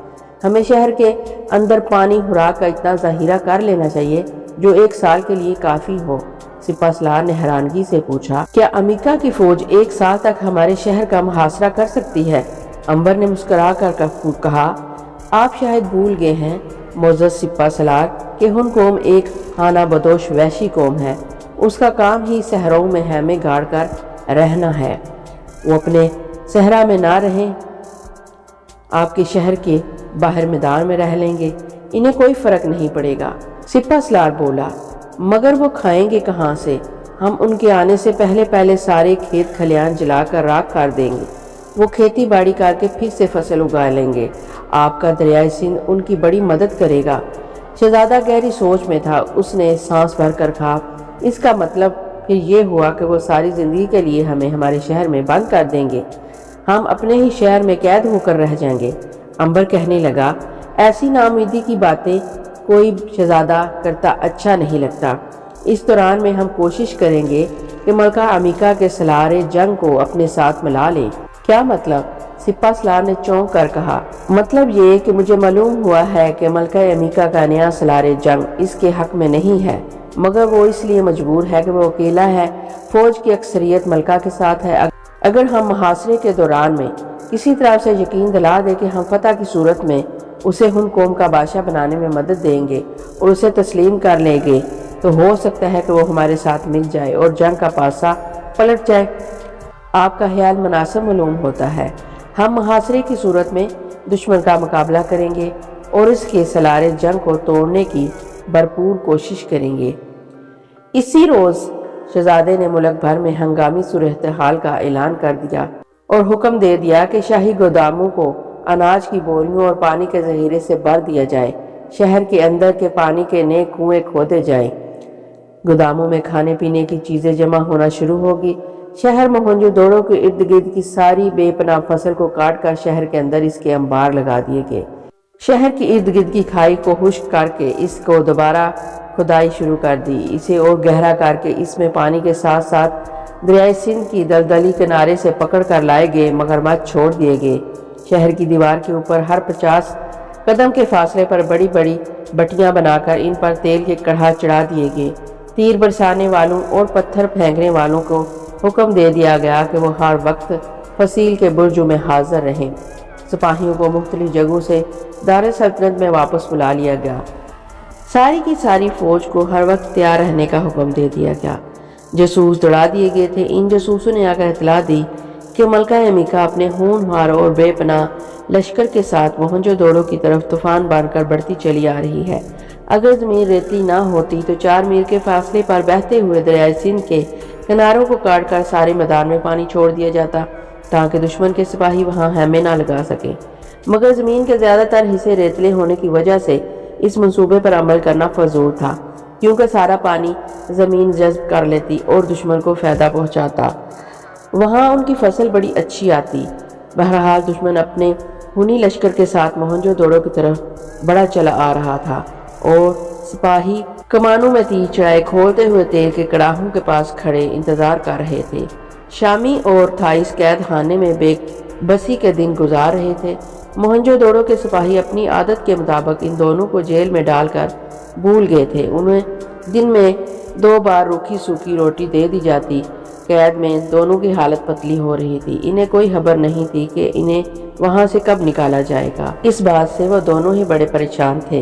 ہمیں شہر کے اندر پانی خوراک کا اتنا ذخیرہ کر لینا چاہیے جو 1 سال کے لیے کافی ہو۔ سپہ سالار نے حیرانگی سے پوچھا، کیا امیکا کی فوج 1 سال تک ہمارے شہر کا محاصرہ کر سکتی ہے؟ امبر نے مسکرا کر کہا، آپ شاید بھول گئے ہیں معزز سپہ سالار کہ ہن قوم ایک خانہ بدوش وحشی قوم ہے۔ اس کا کام ہی صحراؤں میں خیمے گاڑ کر رہنا ہے۔ وہ اپنے صحرا میں نہ رہیں، آپ کے شہر کے باہر میدان میں رہ لیں گے، انہیں کوئی فرق نہیں پڑے گا۔ سپہ سالار بولا، مگر وہ کھائیں گے کہاں سے؟ ہم ان کے آنے سے پہلے سارے کھیت کھلیان جلا کر راکھ کر دیں گے۔ وہ کھیتی باڑی کر کے پھر سے فصل اگا لیں گے۔ آپ کا دریائے سندھ ان کی بڑی مدد کرے گا۔ شہزادہ گہری سوچ میں تھا۔ اس نے سانس بھر کر کہا، اس کا مطلب پھر یہ ہوا کہ وہ ساری زندگی کے لیے ہمیں ہمارے شہر میں بند کر دیں گے، ہم اپنے ہی شہر میں قید ہو کر رہ جائیں گے۔ امبر کہنے لگا، ایسی ناامیدی کی باتیں کوئی شہزادہ کرتا اچھا نہیں لگتا۔ اس دوران میں ہم کوشش کریں گے کہ ملکہ امیکا کے سلارِ جنگ کو اپنے ساتھ ملا لیں۔ کیا مطلب؟ سپہ سالار نے چونک کر کہا، مطلب یہ کہ مجھے معلوم ہوا ہے کہ ملکہ امیکا کا نیا سلارِ جنگ اس کے حق میں نہیں ہے، مگر وہ اس لیے مجبور ہے کہ وہ اکیلا ہے، فوج کی اکثریت ملکہ کے ساتھ ہے۔ اگر ہم محاصرے کے دوران میں کسی طرح سے یقین دلا دے کہ ہم فتح کی صورت میں اسے ہن قوم کا بادشاہ بنانے میں مدد دیں گے اور اسے تسلیم کر لیں گے تو ہو سکتا ہے کہ وہ ہمارے ساتھ مل جائے اور جنگ کا پاسا پلٹ جائے۔ آپ کا خیال مناسب معلوم ہوتا ہے۔ ہم محاصرے کی صورت میں دشمن کا مقابلہ کریں گے اور اس کے سلارِ جنگ کو توڑنے کی بھرپور کوشش کریں گے۔ اسی روز شہزادے نے ملک بھر میں ہنگامی صورتحال کا اعلان کر دیا اور حکم دے دیا کہ شاہی گوداموں کو اناج کی بوریوں اور پانی کے ذخیرے سے بھر دیا جائے۔ شہر کے اندر کے پانی کے نئے کنویں کھودے جائیں۔ گوداموں میں کھانے پینے کی چیزیں جمع ہونا شروع ہوگی۔ شہر موہنجو دڑو کے ارد گرد کی ساری بے پناہ فصل کو کاٹ کر شہر کے اندر اس کے انبار لگا دیے گئے۔ شہر کی ارد گرد کی کھائی کو خشک کر کے اس کو دوبارہ کھدائی شروع کر دی، اسے اور گہرا کر کے اس میں پانی کے ساتھ ساتھ دریائے سندھ کی دلدلی کنارے سے پکڑ کر لائے گئے مگرمچھ چھوڑ دیے گئے۔ شہر کی دیوار کے اوپر ہر 50 قدم کے فاصلے پر بڑی بڑی بٹیاں بنا کر ان پر تیل کے کڑھا چڑھا دیے گئے۔ تیر برسانے والوں اور پتھر پھینکنے والوں کو حکم دے دیا گیا کہ وہ ہر وقت فصیل کے برجوں میں حاضر رہیں۔ سپاہیوں کو مختلف جگہوں سے دار سلطنت میں واپس بلا لیا گیا۔ ساری کی ساری فوج کو ہر وقت تیار رہنے کا حکم دے دیا گیا۔ جاسوس دوڑا دیے گئے تھے۔ ان جاسوسوں نے آ کر اطلاع دی کہ ملکہ امیکا اپنے ہونہار اور بے پناہ لشکر کے ساتھ موہنجو دڑو کی طرف طوفان بن کر بڑھتی چلی آ رہی ہے۔ اگر زمین ریتلی نہ ہوتی تو 4 میل کے فاصلے پر بہتے ہوئے دریائے سندھ کے کناروں کو کاٹ کر سارے میدان میں پانی چھوڑ دیا جاتا تاکہ دشمن کے سپاہی وہاں خیمے نہ لگا سکیں، مگر زمین کے زیادہ تر حصے ریتلے ہونے کی وجہ سے اس منصوبے پر عمل کرنا فضول تھا، کیونکہ سارا پانی زمین جذب کر لیتی اور دشمن کو فائدہ پہنچاتا۔ وہاں ان کی فصل بڑی اچھی آتی۔ بہرحال دشمن اپنے خونی لشکر کے ساتھ موہنجو دڑو کی طرف بڑا چلا آ رہا تھا اور سپاہی کمانوں میں تیر چڑھائے کھولتے ہوئے تیل کے کڑاہوں کے پاس کھڑے انتظار کر رہے تھے۔ شامی اور تھائس قید خانے میں بے بسی کے دن گزار رہے تھے۔ موہنجو دڑو کے سپاہی اپنی عادت کے مطابق ان دونوں کو جیل میں ڈال کر بھول گئے تھے۔ انہیں دن میں 2 بار روکھی سوکھی روٹی دے دی جاتی۔ قید میں دونوں کی حالت پتلی ہو رہی تھی۔ انہیں کوئی خبر نہیں تھی کہ انہیں وہاں سے کب نکالا جائے گا۔ اس بات سے وہ دونوں ہی بڑے پریشان تھے۔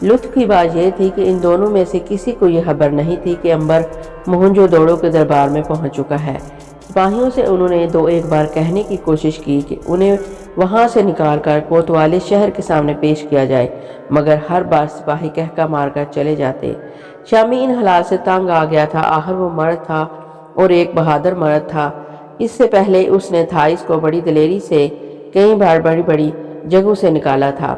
لطف کی بات یہ تھی کہ ان دونوں میں سے کسی کو یہ خبر نہیں تھی کہ امبر موہنجو دڑو کے دربار میں پہنچ چکا ہے۔ سپاہیوں سے انہوں نے 2-1 بار کہنے کی کوشش کی کہ انہیں وہاں سے نکال کر کوتوالے شہر کے سامنے پیش کیا جائے، مگر ہر بار سپاہی کہکا مار کر چلے جاتے۔ شامی ان حالات سے تنگ آ گیا تھا۔ آخر وہ مرد تھا اور ایک بہادر مرد تھا۔ اس سے پہلے اس نے تھائس کو بڑی دلیری سے کئی بار بڑی جگہوں سے نکالا تھا۔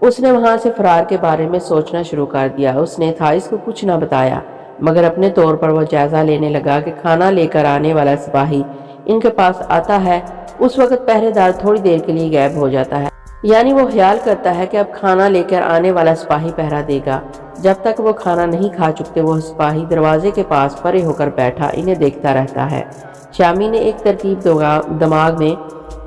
اس نے وہاں سے فرار کے بارے میں سوچنا شروع کر دیا۔ اس نے تھائس کو کچھ نہ بتایا، مگر اپنے طور پر وہ جائزہ لینے لگا کہ کھانا لے کر آنے والا سپاہی ان کے پاس آتا ہے، اس وقت پہرے دار تھوڑی دیر کے لیے غائب ہو جاتا ہے، یعنی وہ خیال کرتا ہے کہ اب کھانا لے کر آنے والا سپاہی پہرا دے گا۔ جب تک وہ کھانا نہیں کھا چکتے وہ سپاہی دروازے کے پاس پرے ہو کر بیٹھا انہیں دیکھتا رہتا ہے۔ شامی نے ایک ترکیب دماغ میں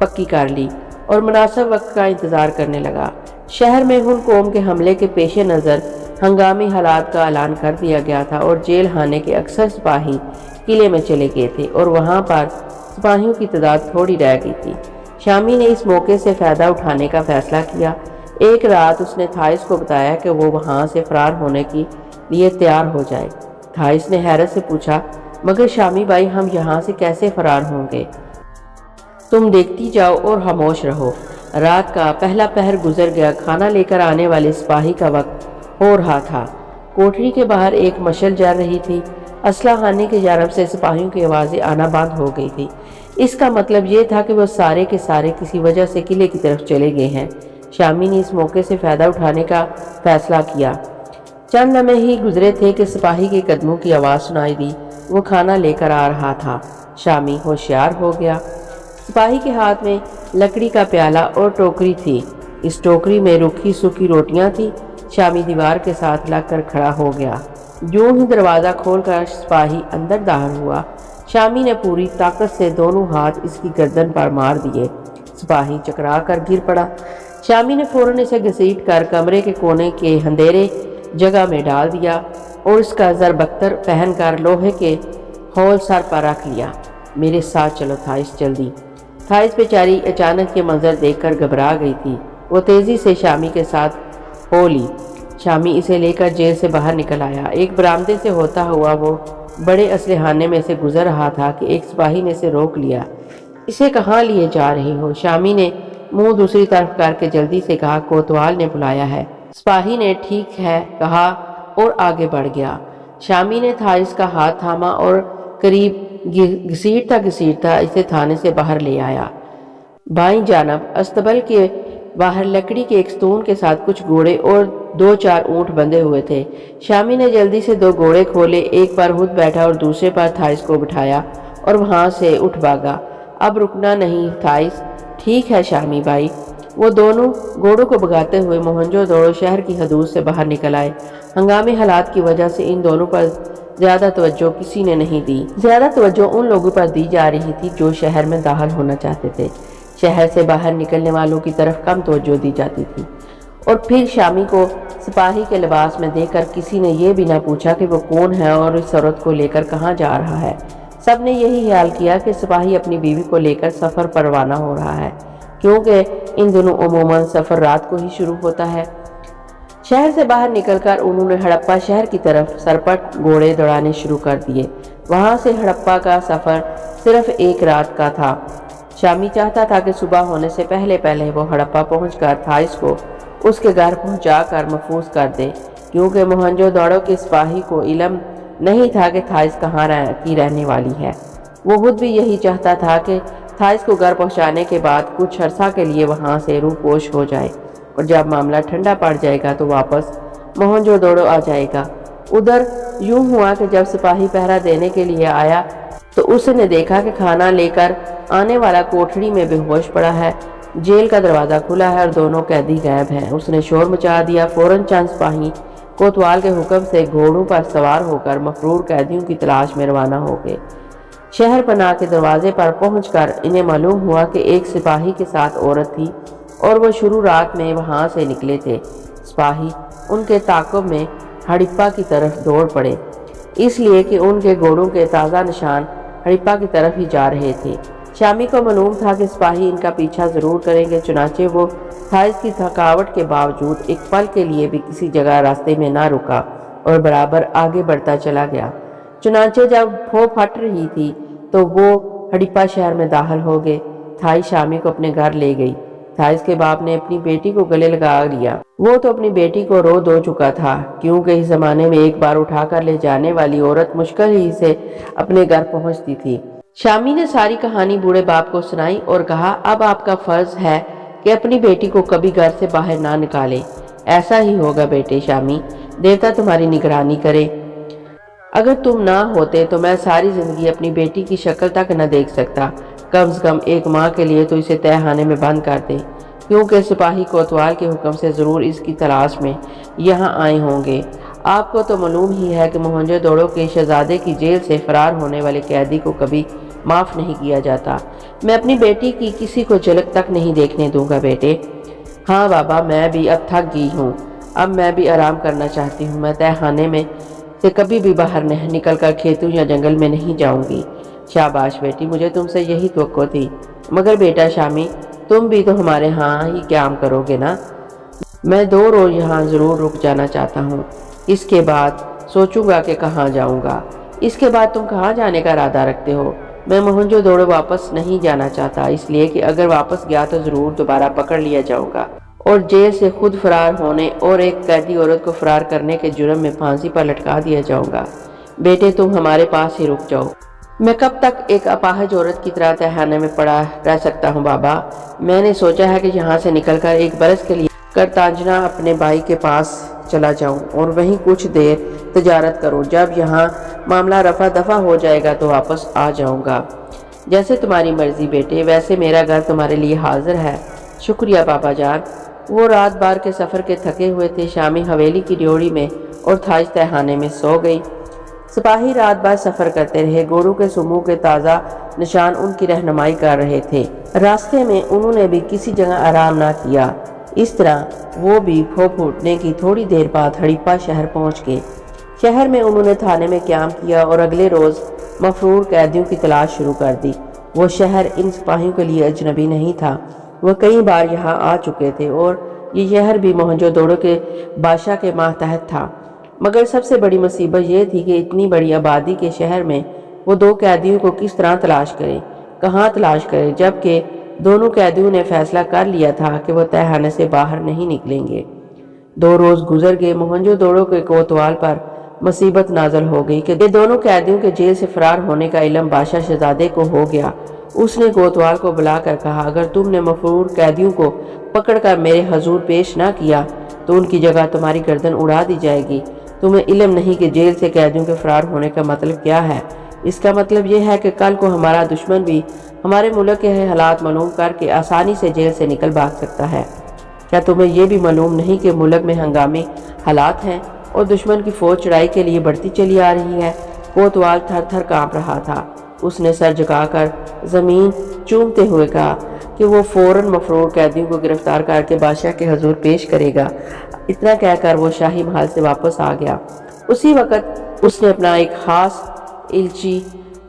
پکی کر لی اور مناسب وقت کا انتظار کرنے لگا۔ شہر میں ہن قوم کے حملے کے پیش نظر ہنگامی حالات کا اعلان کر دیا گیا تھا اور جیل خانے کے اکثر سپاہی قلعے میں چلے گئے تھے اور وہاں پر سپاہیوں کی تعداد تھوڑی رہ گئی تھی۔ شامی نے اس موقع سے فائدہ اٹھانے کا فیصلہ کیا۔ ایک رات اس نے تھائس کو بتایا کہ وہ وہاں سے فرار ہونے کے لیے تیار ہو جائے۔ تھائس نے حیرت سے پوچھا، مگر شامی بھائی ہم یہاں سے کیسے فرار ہوں گے؟ تم دیکھتی جاؤ اور خاموش رہو۔ رات کا پہلا پہر گزر گیا۔ کھانا لے کر آنے والے سپاہی کا وقت ہو رہا تھا۔ کوٹری کے باہر ایک مشعل جل رہی تھی۔ اسلحہ خانے کی جانب سے سپاہیوں کی آوازیں آنا بند ہو گئی تھی۔ اس کا مطلب یہ تھا کہ وہ سارے کے سارے کسی وجہ سے قلعے کی طرف چلے گئے ہیں۔ شامی نے اس موقع سے فائدہ اٹھانے کا فیصلہ کیا۔ چند لمحے ہی گزرے تھے کہ سپاہی کے قدموں کی آواز سنائی دی۔ وہ کھانا لے کر آ رہا تھا۔ شامی ہوشیار ہو گیا۔ سپاہی کے ہاتھ میں لکڑی کا پیالہ اور ٹوکری تھی۔ اس ٹوکری میں روکھی سوکھی روٹیاں تھیں۔ شامی دیوار کے ساتھ لگ کر کھڑا ہو گیا۔ یوں ہی دروازہ کھول کر سپاہی اندر داخل ہوا۔ شامی نے پوری طاقت سے دونوں ہاتھ اس کی گردن پر مار دیے۔ سپاہی چکرا کر گر پڑا۔ شامی نے فوراً اسے گھسیٹ کر کمرے کے کونے کے اندھیرے جگہ میں ڈال دیا اور اس کا زربختر پہن کر لوہے کے ہول سر پر رکھ لیا۔ میرے ساتھ چلو تھائس، جلدی۔ تھائس بیچاری اچانک یہ منظر دیکھ کر گھبرا گئی تھی۔ وہ تیزی سے شامی کے ساتھ ہو لی۔ شامی اسے لے کر جیل سے باہر نکل آیا۔ ایک برآمدے سے ہوتا ہوا وہ بڑے اسلحہ خانے میں سے گزر رہا تھا کہ ایک سپاہی نے اسے روک لیا۔ اسے کہاں لیے جا رہے ہو؟ شامی نے منہ دوسری طرف کر کے جلدی سے کہا، کوتوال نے بلایا ہے۔ سپاہی نے ٹھیک ہے کہا اور آگے بڑھ گیا۔ شامی نے تھائس کا ہاتھ تھاما اور قریب گھسیٹتا اسے تھانے سے باہر لے آیا۔ بائیں جانب استبل کے باہر لکڑی کے ایک ستون کے ساتھ کچھ گھوڑے اور 2-4 اونٹ بندھے ہوئے تھے۔ شامی نے جلدی سے 2 گھوڑے کھولے، ایک پر خود بیٹھا اور دوسرے پر تھائس کو بٹھایا اور وہاں سے اٹھ بھاگا۔ اب رکنا نہیں تھائس۔ ٹھیک ہے شامی بھائی۔ وہ دونوں گھوڑوں کو بھگاتے ہوئے موہنجو دڑو شہر کی حدود سے باہر نکل آئے۔ ہنگامی حالات کی وجہ سے ان دونوں پر زیادہ توجہ کسی نے نہیں دی۔ زیادہ توجہ ان لوگوں پر دی جا رہی تھی جو شہر میں داخل ہونا چاہتے تھے۔ شہر سے باہر نکلنے والوں کی طرف کم توجہ دی جاتی تھی۔ اور پھر شامی کو سپاہی کے لباس میں دیکھ کر کسی نے یہ بھی نہ پوچھا کہ وہ کون ہے اور اس عورت کو لے کر کہاں جا رہا ہے۔ سب نے یہی خیال کیا کہ سپاہی اپنی بیوی کو لے کر سفر پر روانہ ہو رہا ہے، کیونکہ ان دنوں عموماً سفر رات کو ہی شروع ہوتا ہے۔ شہر سے باہر نکل کر انہوں نے ہڑپا شہر کی طرف سرپٹ گھوڑے دوڑانے شروع کر دیے۔ وہاں سے ہڑپا کا سفر صرف 1 رات کا تھا۔ شامی چاہتا تھا کہ صبح ہونے سے پہلے وہ ہڑپا پہنچ کر تھائس کو اس کے گھر پہنچا کر محفوظ کر دے، کیونکہ موہنجو دڑو کے سپاہی کو علم نہیں تھا کہ تھائس کہاں کی رہنے والی ہے۔ وہ خود بھی یہی چاہتا تھا کہ تھائس کو گھر پہنچانے کے بعد کچھ عرصہ کے لیے وہاں سے روح پوش ہو جائے، اور جب معاملہ ٹھنڈا پڑ جائے گا تو واپس موہنجو دڑو آ جائے گا۔ ادھر یوں ہوا کہ جب سپاہی پہرا دینے کے لیے آیا تو اس نے دیکھا کہ کھانا لے کر آنے والا کوٹھڑی میں بے ہوش پڑا ہے، جیل کا دروازہ کھلا ہے اور دونوں قیدی غائب ہیں۔ اس نے شور مچا دیا۔ فوراً چند سپاہی کوتوال کے حکم سے گھوڑوں پر سوار ہو کر مفرور قیدیوں کی تلاش میں روانہ ہو گئے۔ شہر پناہ کے دروازے پر پہنچ کر انہیں معلوم ہوا کہ ایک سپاہی کے ساتھ عورت تھی اور وہ شروع رات میں وہاں سے نکلے تھے۔ سپاہی ان کے تعاقب میں ہڑپا کی طرف دوڑ پڑے، اس لیے کہ ان کے گھوڑوں کے تازہ نشان ہڑپا کی طرف ہی جا رہے تھے۔ شامی کو معلوم تھا کہ سپاہی ان کا پیچھا ضرور کریں گے، چنانچہ وہ تھائس کی تھکاوٹ کے باوجود ایک پل کے لیے بھی کسی جگہ راستے میں نہ رکا اور برابر آگے بڑھتا چلا گیا۔ چنانچہ جب پھو پھٹ رہی تھی تو وہ ہڑپا شہر میں داخل ہو گئے۔ تھائس شامی کو اپنے گھر لے گئی۔ تھائس کے باپ نے اپنی بیٹی کو گلے لگا لیا۔ وہ تو اپنی بیٹی کو رو دو چکا تھا، کیونکہ اس زمانے میں ایک بار اٹھا کر لے جانے والی عورت مشکل ہی سے اپنے گھر پہنچتی تھی۔ شامی نے ساری کہانی بوڑھے باپ کو سنائی اور کہا، اب آپ کا فرض ہے کہ اپنی بیٹی کو کبھی گھر سے باہر نہ نکالے۔ ایسا ہی ہوگا بیٹے شامی، دیوتا تمہاری نگرانی کرے۔ اگر تم نہ ہوتے تو میں ساری زندگی اپنی بیٹی کی شکل تک نہ دیکھ سکتا۔ کم از کم ایک ماہ کے لیے تو اسے تہہ خانے میں بند کر دے، کیونکہ سپاہی کوتوال کے حکم سے ضرور اس کی تلاش میں یہاں آئے ہوں گے۔ آپ کو تو معلوم ہی ہے کہ موہنجو دڑو کے شہزادے کی جیل سے فرار ہونے والے قیدی کو کبھی معاف نہیں کیا جاتا۔ میں اپنی بیٹی کی کسی کو جھلک تک نہیں دیکھنے دوں گا بیٹے۔ ہاں بابا، میں بھی اب تھک گئی ہوں، اب میں بھی آرام کرنا چاہتی ہوں۔ میں تہہ خانے میں سے کبھی بھی باہر نہیں نکل کر کھیتوں یا جنگل میں نہیں جاؤں گی۔ شاباش بیٹی، مجھے تم سے یہی توقع تھی، مگر بیٹا شامی، تم بھی تو ہمارے ہاں ہی قیام کرو گے نا؟ میں 2 روز یہاں ضرور رک جانا چاہتا ہوں، اس کے بعد سوچوں گا کہ کہاں جاؤں گا۔ اس کے بعد تم کہاں جانے کا ارادہ رکھتے ہو؟ میں موہنجو دڑو واپس نہیں جانا چاہتا، اس لیے کہ اگر واپس گیا تو ضرور دوبارہ پکڑ لیا جاؤں گا اور جیل سے خود فرار ہونے اور ایک قیدی عورت کو فرار کرنے کے جرم میں پھانسی پر لٹکا دیا جاؤں گا۔ بیٹے تم ہمارے پاس ہی رک جاؤ۔ میں کب تک ایک اپاہج عورت کی طرح تہہ خانے میں پڑا رہ سکتا ہوں بابا؟ میں نے سوچا ہے کہ یہاں سے نکل کر ایک برس کے لیے کرتاجنا اپنے بھائی کے پاس چلا جاؤں اور وہیں کچھ دیر تجارت کروں۔ جب یہاں معاملہ رفع دفع ہو جائے گا تو واپس آ جاؤں گا۔ جیسے تمہاری مرضی بیٹے، ویسے میرا گھر تمہارے لیے حاضر ہے۔ شکریہ بابا جان۔ وہ رات بار کے سفر کے تھکے ہوئے تھے۔ شامی حویلی کی ڈیوڑی میں اور تھائس تہہ خانے میں سو گئی۔ سپاہی رات بھر سفر کرتے رہے۔ گھوڑوں کے سموں کے تازہ نشان ان کی رہنمائی کر رہے تھے۔ راستے میں انہوں نے بھی کسی جگہ آرام نہ کیا۔ اس طرح وہ بھی پھو پھوٹنے کی تھوڑی دیر بعد ہڑپا شہر پہنچ گئے۔ شہر میں انہوں نے تھانے میں قیام کیا اور اگلے روز مفرور قیدیوں کی تلاش شروع کر دی۔ وہ شہر ان سپاہیوں کے لیے اجنبی نہیں تھا، وہ کئی بار یہاں آ چکے تھے اور یہ شہر بھی موہنجو دڑو کے بادشاہ کے ماتحت تھا۔ مگر سب سے بڑی مصیبت یہ تھی کہ اتنی بڑی آبادی کے شہر میں وہ 2 قیدیوں کو کس طرح تلاش کرے، کہاں تلاش کرے، جبکہ دونوں قیدیوں نے فیصلہ کر لیا تھا کہ وہ تہہ خانے سے باہر نہیں نکلیں گے۔ 2 روز گزر گئے۔ موہنجو دڑو کے کوتوال پر مصیبت نازل ہو گئی کہ دونوں قیدیوں کے جیل سے فرار ہونے کا علم بادشاہ شہزادے کو ہو گیا۔ اس نے کوتوال کو بلا کر کہا، اگر تم نے مفرور قیدیوں کو پکڑ کر میرے حضور پیش نہ کیا تو ان کی جگہ تمہاری گردن اڑا دی جائے گی۔ تمہیں علم نہیں کہ جیل سے قیدیوں کے فرار ہونے کا مطلب کیا ہے؟ اس کا مطلب یہ ہے کہ کل کو ہمارا دشمن بھی ہمارے ملک کے حالات معلوم کر کے آسانی سے جیل سے نکل بھاگ سکتا ہے۔ کیا تمہیں یہ بھی معلوم نہیں کہ ملک میں ہنگامی حالات ہیں اور دشمن کی فوج چڑھائی کے لیے بڑھتی چلی آ رہی ہے؟ کوتوال تھر تھر کانپ رہا تھا۔ اس نے سر جھکا کر زمین چومتے ہوئے کہا کہ وہ فوراً مفرور قیدیوں کو گرفتار کر کے بادشاہ کے حضور پیش کرے گا۔ اتنا کہہ کر وہ شاہی محل سے واپس آ گیا۔ اسی وقت اس نے اپنا ایک خاص الچی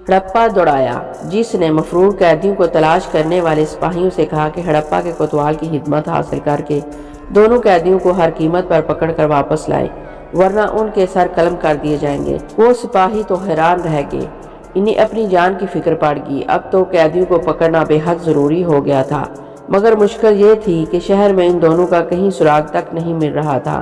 ہڑپا دوڑایا، جس نے مفرور قیدیوں کو تلاش کرنے والے سپاہیوں سے کہا کہ ہڑپا کے کوتوال کی خدمت حاصل کر کے دونوں قیدیوں کو ہر قیمت پر پکڑ کر واپس لائے، ورنہ ان کے سر قلم کر دیے جائیں گے۔ وہ سپاہی تو حیران رہ گئے، انہیں اپنی جان کی فکر پڑ گئی۔ اب تو قیدیوں کو پکڑنا بے حد ضروری ہو گیا تھا، مگر مشکل یہ تھی کہ شہر میں ان دونوں کا کہیں سراغ تک نہیں مل رہا تھا۔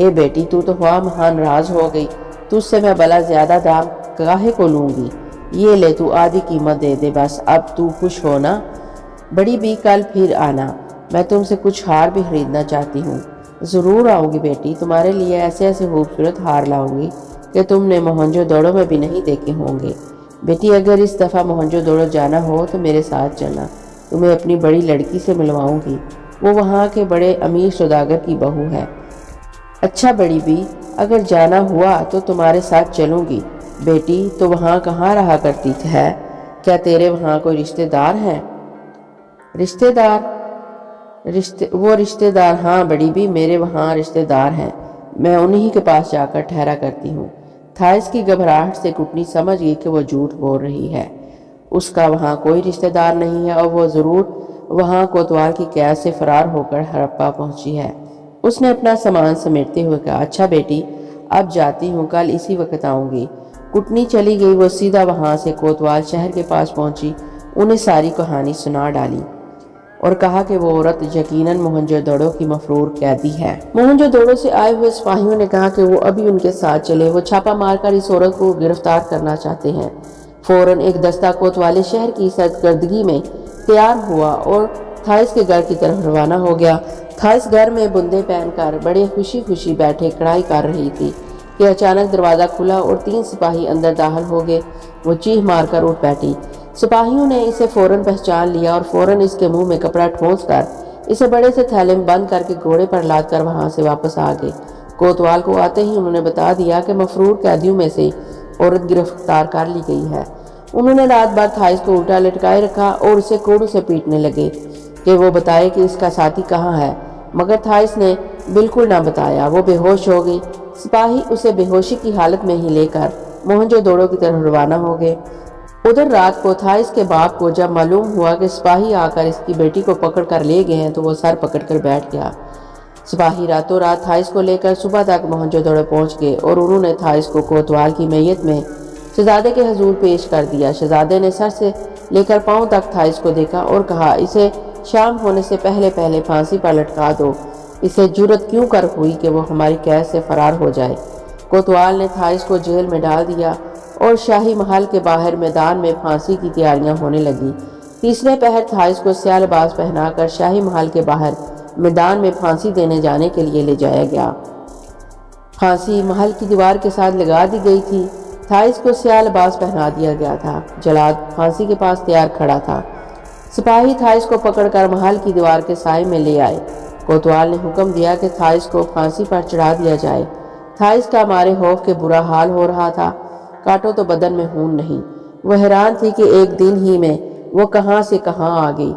اے بیٹی تو ہوا مہان راز ہو گئی، تجھ سے میں بلا زیادہ دام کاہے کو لوں گی، یہ لے تو آدھی قیمت دے دے، بس اب تو خوش ہو نا؟ بڑی بی کل پھر آنا، میں تم سے کچھ ہار بھی خریدنا چاہتی ہوں۔ ضرور آؤں گی بیٹی، تمہارے لیے ایسے ایسے خوبصورت ہار لاؤں گی کہ تم نے موہنجو دڑو میں بھی نہیں دیکھے ہوں گے۔ بیٹی اگر اس دفعہ موہنجو دڑو جانا ہو تو میرے ساتھ چلنا، تمہیں اپنی بڑی لڑکی سے ملواؤں گی، وہ وہاں کے بڑے امیر سوداگر کی بہو ہے۔ اچھا بڑی بی، اگر جانا ہوا تو تمہارے ساتھ چلوں گی۔ بیٹی تو وہاں کہاں رہا کرتی ہے؟ کیا تیرے وہاں کوئی رشتہ دار ہیں؟ وہ رشتہ دار؟ ہاں بڑی بی، میرے وہاں رشتہ دار ہیں، میں انہی کے پاس جا کر ٹھہرا کرتی ہوں۔ تھائس کی گھبراہٹ سے کٹنی سمجھ گئی کہ وہ جھوٹ بول رہی ہے، اس کا وہاں کوئی رشتہ دار نہیں ہے، اور وہ ضرور وہاں کوتوال کی قید سے فرار ہو کر ہڑپا پہنچی ہے۔ اس نے اپنا سامان سمیٹتے ہوئے کہا، اچھا بیٹی اب جاتی ہوں، کل اسی وقت آؤں گی۔ کٹنی چلی گئی، وہ سیدھا وہاں سے کوتوال شہر کے پاس پہنچی، انہیں ساری کہانی سنا ڈالی اور کہا کہ وہ عورت یقیناً موہنجو دڑو کی مفرور قیدی ہے۔ موہنجو دڑو سے آئے ہوئے سپاہیوں نے کہا کہ وہ ابھی ان کے ساتھ چلے، وہ چھاپا مار کر اس عورت کو گرفتار کرنا چاہتے ہیں۔ فوراً ایک دستہ کوتوال شہر کی سرگردگی میں تیار ہوا اور تھائس کے گھر کی طرف روانہ ہو گیا۔ تھائس گھر میں بندے پہن کر بڑے خوشی خوشی بیٹھے کڑھائی کر رہی تھی کہ اچانک دروازہ کھلا اور 3 سپاہی اندر داخل ہو گئے۔ وہ چیخ مار کر اٹھ بیٹھی۔ سپاہیوں نے اسے فوراً پہچان لیا اور فوراً اس کے منہ میں کپڑا ٹھونس کر اسے بڑے سے تھیلے میں بند کر کے گھوڑے پر لاد کر وہاں سے واپس آ گئے۔ کوتوال کو آتے ہی انہوں نے بتا دیا کہ مفرور قیدیوں میں سے عورت گرفتار کر لی گئی ہے۔ انہوں نے رات بھر تھائس کو الٹا لٹکائے رکھا اور اسے کوڑوں سے پیٹنے لگے کہ وہ بتائے کہ اس کا ساتھی کہاں ہے، مگر تھائس نے بالکل نہ بتایا، وہ بے ہوش ہو گئی۔ سپاہی اسے بے ہوشی کی حالت میں ہی لے کر موہنجو دڑو کی طرف روانہ ہو گئے۔ ادھر رات کو تھائس کے باپ کو جب معلوم ہوا کہ سپاہی آ کر اس کی بیٹی کو پکڑ کر لے گئے ہیں تو وہ سر پکڑ کر بیٹھ گیا۔ سپاہی راتوں رات تھائس کو لے کر صبح تک موہنجو دڑو پہنچ گئے اور انہوں نے تھائس کو کوتوال کی میت میں شہزادے کے حضور پیش کر دیا۔ شہزادے نے سر سے لے کر پاؤں تک تھائس کو دیکھا اور کہا، اسے شام ہونے سے پہلے پہلے پھانسی پر لٹکا دو، اسے جرت کیوں کر ہوئی کہ وہ ہماری قید سے فرار ہو جائے۔ کوتوال نے تھائس کو جیل میں ڈال دیا اور شاہی محل کے باہر میدان میں پھانسی کی تیاریاں ہونے لگیں۔ تیسرے پہر تھائس کو سیاہ لباس پہنا کر شاہی محل کے باہر میدان میں پھانسی دینے جانے کے لیے لے جایا گیا۔ پھانسی محل کی دیوار کے ساتھ لگا دی گئی تھی۔ تھائس کو سیاہ لباس پہنا دیا گیا تھا۔ جلاد پھانسی کے پاس تیار کھڑا تھا۔ سپاہی تھائس کو پکڑ کر محل کی دیوار کے سائے میں لے آئے۔ کوتوال نے حکم دیا کہ تھائس کو پھانسی پر چڑھا دیا جائے۔ تھائس کا مارے خوف کے برا حال ہو رہا تھا، کاٹو تو بدن میں خون نہیں۔ وہ حیران تھی کہ ایک دن ہی میں وہ کہاں سے کہاں آ گئی۔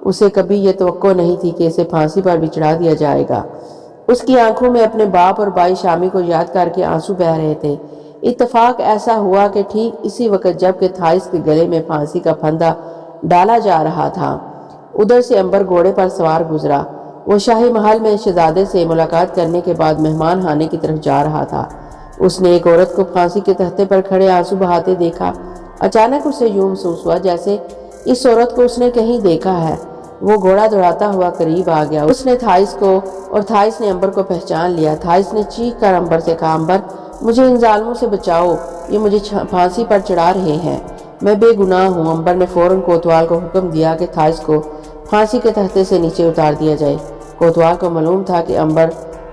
اسے کبھی یہ توقع نہیں تھی کہ اسے پھانسی پر بھی چڑھا دیا جائے گا۔ اس کی آنکھوں میں اپنے باپ اور بھائی شامی کو یاد کر کے آنسو بہہ رہے تھے۔ اتفاق ایسا ہوا کہ ٹھیک اسی وقت جب کہ تھائس کے گلے میں پھانسی کا پھندا ڈالا جا رہا تھا، ادھر سے امبر گھوڑے پر سوار گزرا۔ وہ شاہی محل میں شہزادے سے ملاقات کرنے کے بعد مہمان خانے کی طرف جا رہا تھا۔ اس نے ایک عورت کو پھانسی کے تختے پر کھڑے آنسو بہاتے دیکھا۔ اچانک اسے یوں محسوس ہوا جیسے اس عورت کو اس نے کہیں دیکھا ہے۔ وہ گھوڑا دوڑاتا ہوا قریب آ گیا۔ اس نے تھائس کو اور تھائس نے امبر کو پہچان لیا۔ تھائس نے چیخ کر امبر سے کہا، امبر مجھے ان ظالموں سے بچاؤ، یہ مجھے پھانسی پر چڑھا رہے ہیں، میں بے گناہ ہوں۔ امبر نے فوراً کوتوال کو حکم دیا کہ تھائس کو پھانسی کے تختے سے نیچے اتار دیا جائے۔ کوتوال کو معلوم تھا کہ امبر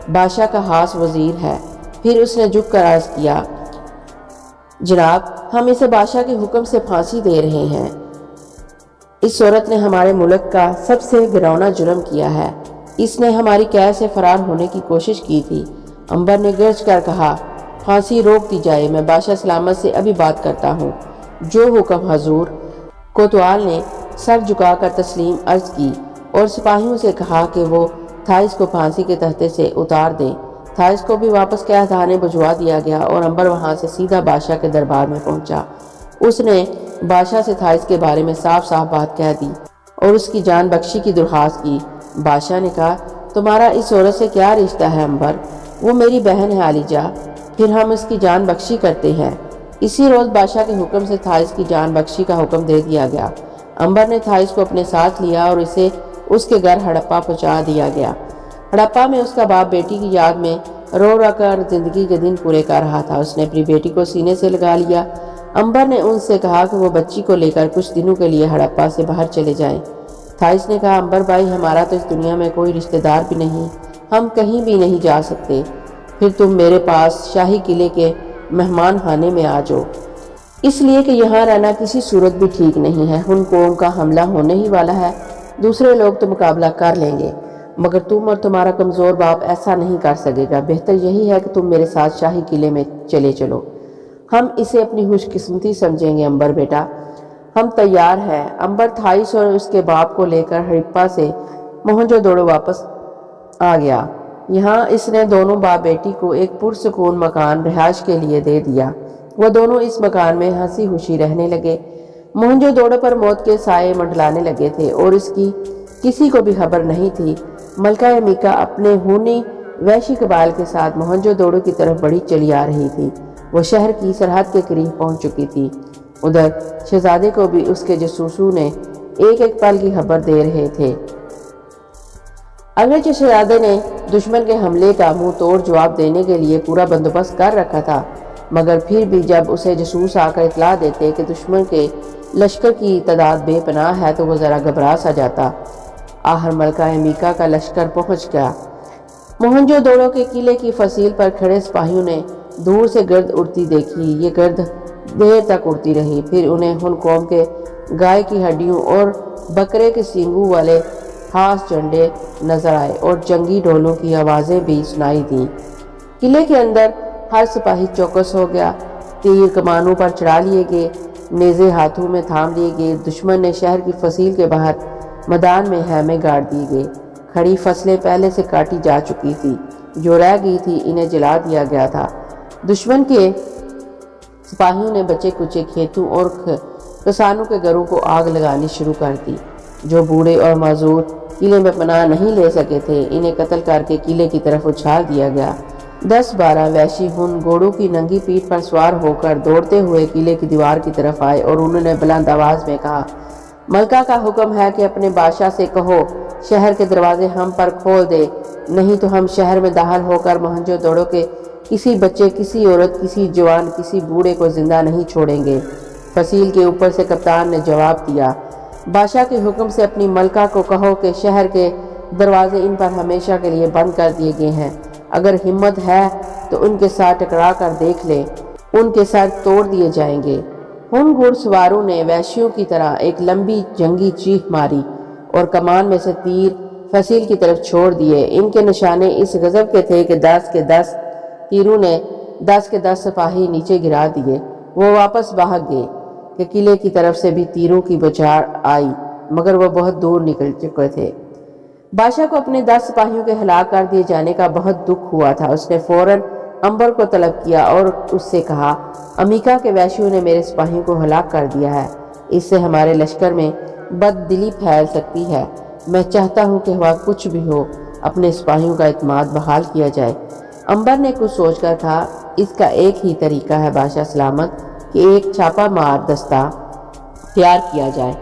بادشاہ کا خاص وزیر ہے۔ پھر اس نے جھک کر عرض کیا، جناب ہم اسے بادشاہ کے حکم سے پھانسی دے رہے ہیں۔ اس عورت نے ہمارے ملک کا سب سے گھناؤنا جرم کیا ہے، اس نے ہماری قید سے فرار ہونے کی کوشش کی تھی۔ امبر نے گرج کر کہا، پھانسی روک دی جائے، میں بادشاہ سلامت سے ابھی بات کرتا ہوں۔ جو حکم حضور۔ کوتوال نے سر جھکا کر تسلیم عرض کی اور سپاہیوں سے کہا کہ وہ تھائس کو پھانسی کے تختے سے اتار دیں۔ تھائس کو بھی واپس قید خانے بھجوا دیا گیا اور امبر وہاں سے سیدھا بادشاہ کے دربار میں پہنچا۔ اس نے بادشاہ سے تھائس کے بارے میں صاف صاف بات کہہ دی اور اس کی جان بخشی کی درخواست کی۔ بادشاہ نے کہا، تمہارا اس عورت سے کیا رشتہ ہے امبر؟ وہ میری بہن ہے عالیجا، پھر ہم اس کی جان بخشی کرتے ہیں۔ اسی روز بادشاہ کے حکم سے تھائس کی جان بخشی کا حکم دے دیا گیا۔ امبر نے تھائس کو اپنے ساتھ لیا اور اسے اس کے گھر ہڑپا پہنچا دیا گیا۔ ہڑپا میں اس کا باپ بیٹی کی یاد میں رو رو کر زندگی کے دن پورے کر رہا تھا۔ اس نے اپنی بیٹی کو سینے سے لگا لیا۔ امبر نے ان سے کہا کہ وہ بچی کو لے کر کچھ دنوں کے لیے ہڑپا سے باہر چلے جائیں۔ تھائس نے کہا، امبر بھائی، ہمارا تو اس دنیا میں کوئی رشتہ دار بھی نہیں، ہم کہیں بھی نہیں جا سکتے، پھر تم میرے پاس شاہی قلعے کے مہمان خانے میں آ جاؤ، اس لیے کہ یہاں رہنا کسی صورت بھی ٹھیک نہیں ہے۔ ہن قوم کا حملہ ہونے ہی والا ہے، دوسرے لوگ تو مقابلہ کر لیں گے، مگر تم اور تمہارا کمزور باپ ایسا نہیں کر سکے گا۔ بہتر یہی ہے کہ تم میرے ساتھ شاہی قلعے میں چلے چلو، ہم اسے اپنی خوش قسمتی سمجھیں گے۔ امبر بیٹا، ہم تیار ہیں۔ امبر تھائس اور اس کے باپ کو لے کر ہڑپا سے موہنجو دڑو واپس آ گیا۔ یہاں اس نے دونوں باپ بیٹی کو ایک پرسکون مکان رہائش کے لیے دے دیا۔ وہ دونوں اس مکان میں ہنسی خوشی رہنے لگے۔ موہنجو دڑو پر موت کے سائے منڈلانے لگے تھے اور اس کی کسی کو بھی خبر نہیں تھی۔ ملکہ میکا اپنے ہونی وحشی قبائل کے ساتھ موہنجو دڑو کی طرف بڑھی چلی آ رہی تھی۔ وہ شہر کی سرحد کے قریب پہنچ چکی تھی۔ ادھر شہزادے کو بھی اس کے جاسوسوں نے ایک ایک پل کی خبر دے رہے تھے۔ اگرچہ شہزادے نے دشمن کے حملے کا منہ توڑ جواب دینے کے لیے پورا بندوبست کر رکھا تھا، مگر پھر بھی جب اسے جاسوس آ کر اطلاع دیتے کہ دشمن کے لشکر کی تعداد بے پناہ ہے تو وہ ذرا گھبرا سا جاتا۔ آخر ملکہ میکا کا لشکر پہنچ گیا۔ موہنجو دڑو کے قلعے کی فصیل پر کھڑے سپاہیوں نے دور سے گرد اڑتی دیکھی۔ یہ گرد دیر تک اڑتی رہی، پھر انہیں ہن قوم کے گائے کی ہڈیوں اور بکرے کے سینگوں والے خاص جھنڈے نظر آئے اور جنگی ڈھولوں کی آوازیں بھی سنائی دیں۔ قلعے کے اندر ہر سپاہی چوکس ہو گیا، تیر کمانوں پر چڑھا لیے گئے، نیزے ہاتھوں میں تھام لیے گئے۔ دشمن نے شہر کی فصیل کے باہر میدان میں خیمے گاڑ دیے گئے۔ کھڑی فصلیں پہلے سے کاٹی جا چکی تھی، جو رہ گئی تھی انہیں جلا دیا گیا تھا۔ دشمن کے سپاہیوں نے بچے کچے کھیتوں اور کسانوں کے گھروں کو آگ لگانی شروع کر دی۔ جو بوڑھے اور معذور قلعے میں پناہ نہیں لے سکے تھے، انہیں قتل کر کے قلعے کی طرف اچھال دیا گیا۔ 10-12 وحشی ہن گھوڑوں کی ننگی پیٹھ پر سوار ہو کر دوڑتے ہوئے قلعے کی دیوار کی طرف آئے اور انہوں نے بلند آواز میں کہا، ملکہ کا حکم ہے کہ اپنے بادشاہ سے کہو شہر کے دروازے ہم پر کھول دے، نہیں تو ہم شہر میں داخل ہو کر موہنجو دڑو کے کسی بچے، کسی عورت، کسی جوان، کسی بوڑھے کو زندہ نہیں چھوڑیں گے۔ فصیل کے اوپر سے کپتان نے جواب دیا، بادشاہ کے حکم سے اپنی ملکہ کو کہو کہ شہر کے دروازے ان پر ہمیشہ کے لیے بند کر دیے گئے ہیں، اگر ہمت ہے تو ان کے ساتھ ٹکرا کر دیکھ لے، ان کے سر توڑ دیے جائیں گے۔ ان گھڑ سواروں نے وحشیوں کی طرح ایک لمبی جنگی چیخ ماری اور کمان میں سے تیر فصیل کی طرف چھوڑ دیے۔ ان کے نشانے اس غضب کے تھے کہ 10 کے 10 تیروں نے 10 کے 10 سپاہی نیچے گرا دیے۔ وہ واپس بھاگ گئے کہ قلعے کی طرف سے بھی تیروں کی بوچھار آئی، مگر وہ بہت دور نکل چکے تھے۔ بادشاہ کو اپنے 10 سپاہیوں کے ہلاک کر دیے جانے کا بہت دکھ ہوا تھا۔ اس نے فوراً امبر کو طلب کیا اور اس سے کہا، امیکا کے وحشیوں نے میرے سپاہیوں کو ہلاک کر دیا ہے، اس سے ہمارے لشکر میں بد دلی پھیل سکتی ہے۔ میں چاہتا ہوں کہ ہوا کچھ بھی ہو اپنے سپاہیوں کا اعتماد بحال کیا جائے۔ امبر نے کچھ سوچ کر کہا، اس کا ایک ہی طریقہ ہے بادشاہ سلامت، کہ ایک چھاپا مار دستہ تیار کیا جائے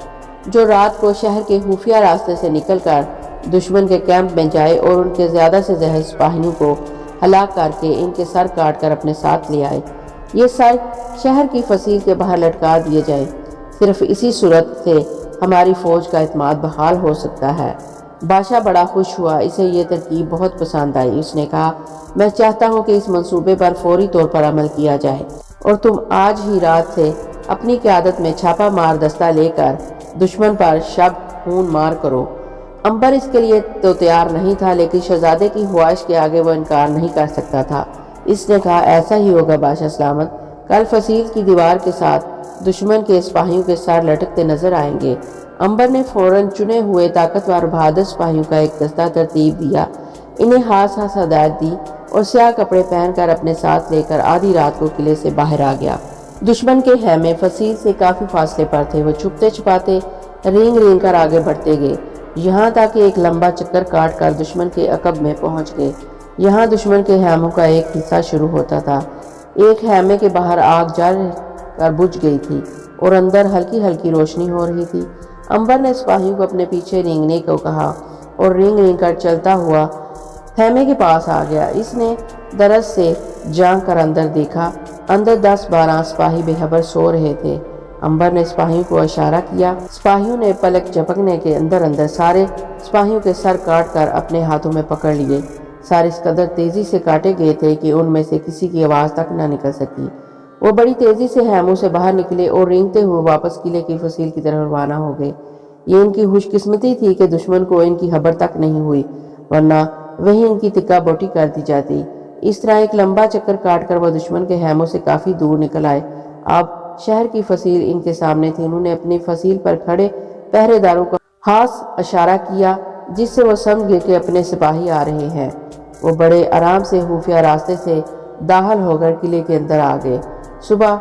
جو رات کو شہر کے خفیہ راستے سے نکل کر دشمن کے کیمپ میں جائے اور ان کے زیادہ سے زیادہ سپاہیوں کو ہلاک کر کے ان کے سر کاٹ کر اپنے ساتھ لے آئے۔ یہ سر شہر کی فصیل کے باہر لٹکا دیے جائیں، صرف اسی صورت سے ہماری فوج کا اعتماد بحال ہو سکتا ہے۔ بادشاہ بڑا خوش ہوا، اسے یہ ترکیب بہت پسند آئی۔ اس نے کہا، میں چاہتا ہوں کہ اس منصوبے پر فوری طور پر عمل کیا جائے اور تم آج ہی رات سے اپنی قیادت میں چھاپا مار دستہ لے کر دشمن پر شب خون مار کرو۔ امبر اس کے لیے تو تیار نہیں تھا، لیکن شہزادے کی خواہش کے آگے وہ انکار نہیں کر سکتا تھا۔ اس نے کہا، ایسا ہی ہوگا بادشاہ سلامت، کل فصیل کی دیوار کے ساتھ دشمن کے سپاہیوں کے سر لٹکتے نظر آئیں گے۔ امبر نے فوراً چنے ہوئے طاقتور بہادر سپاہیوں کا ایک دستہ ترتیب دیا، انہیں ہاتھ ہدایت دی اور سیاہ کپڑے پہن کر اپنے ساتھ لے کر آدھی رات کو قلعے سے باہر آ گیا۔ دشمن کے خیمے فصیل سے کافی فاصلے پر تھے۔ وہ چھپتے چھپاتے رینگ رینگ کر آگے بڑھتے گئے، یہاں تک کہ ایک لمبا چکر کاٹ کر دشمن کے عقب میں پہنچ گئے۔ یہاں دشمن کے خیموں کا ایک حصہ شروع ہوتا تھا۔ ایک خیمے کے باہر آگ جل کر بجھ گئی تھی اور اندر ہلکی ہلکی روشنی ہو رہی تھی۔ امبر نے سپاہیوں کو اپنے پیچھے رینگنے کو کہا اور رینگ رینگ کر چلتا ہوا خیمے کے پاس آ گیا۔ اس نے درز سے جھانک کر اندر دیکھا۔ اندر 10-12 سپاہی بے خبر سو رہے تھے۔ امبر نے سپاہیوں کو اشارہ کیا۔ سپاہیوں نے پلک جھپکنے کے اندر سارے سپاہیوں کے سر کاٹ کر اپنے ہاتھوں میں پکڑ لیے۔ سارے اس قدر تیزی سے کاٹے گئے تھے کہ ان میں سے کسی کی آواز تک نہ نکل سکی۔ وہ بڑی تیزی سے خیموں سے باہر نکلے اور رینگتے ہوئے واپس قلعے کی فصیل کی طرف روانہ ہو گئے۔ یہ ان کی خوش قسمتی تھی کہ دشمن کو ان کی خبر تک نہیں ہوئی، ورنہ وہیں ان کی تکہ بوٹی کر دی جاتی۔ اس طرح ایک لمبا چکر کاٹ کر وہ دشمن کے خیموں سے کافی دور نکل آئے۔ اب شہر کی فصیل ان کے سامنے تھی۔ انہوں نے اپنی فصیل پر کھڑے پہرے داروں کو ہاتھ اشارہ کیا، جس سے وہ سمجھ گئے کہ اپنے سپاہی آ رہے ہیں۔ وہ بڑے آرام سے خفیہ راستے سے داخل ہو کر قلعے کے اندر آ گئے۔ صبح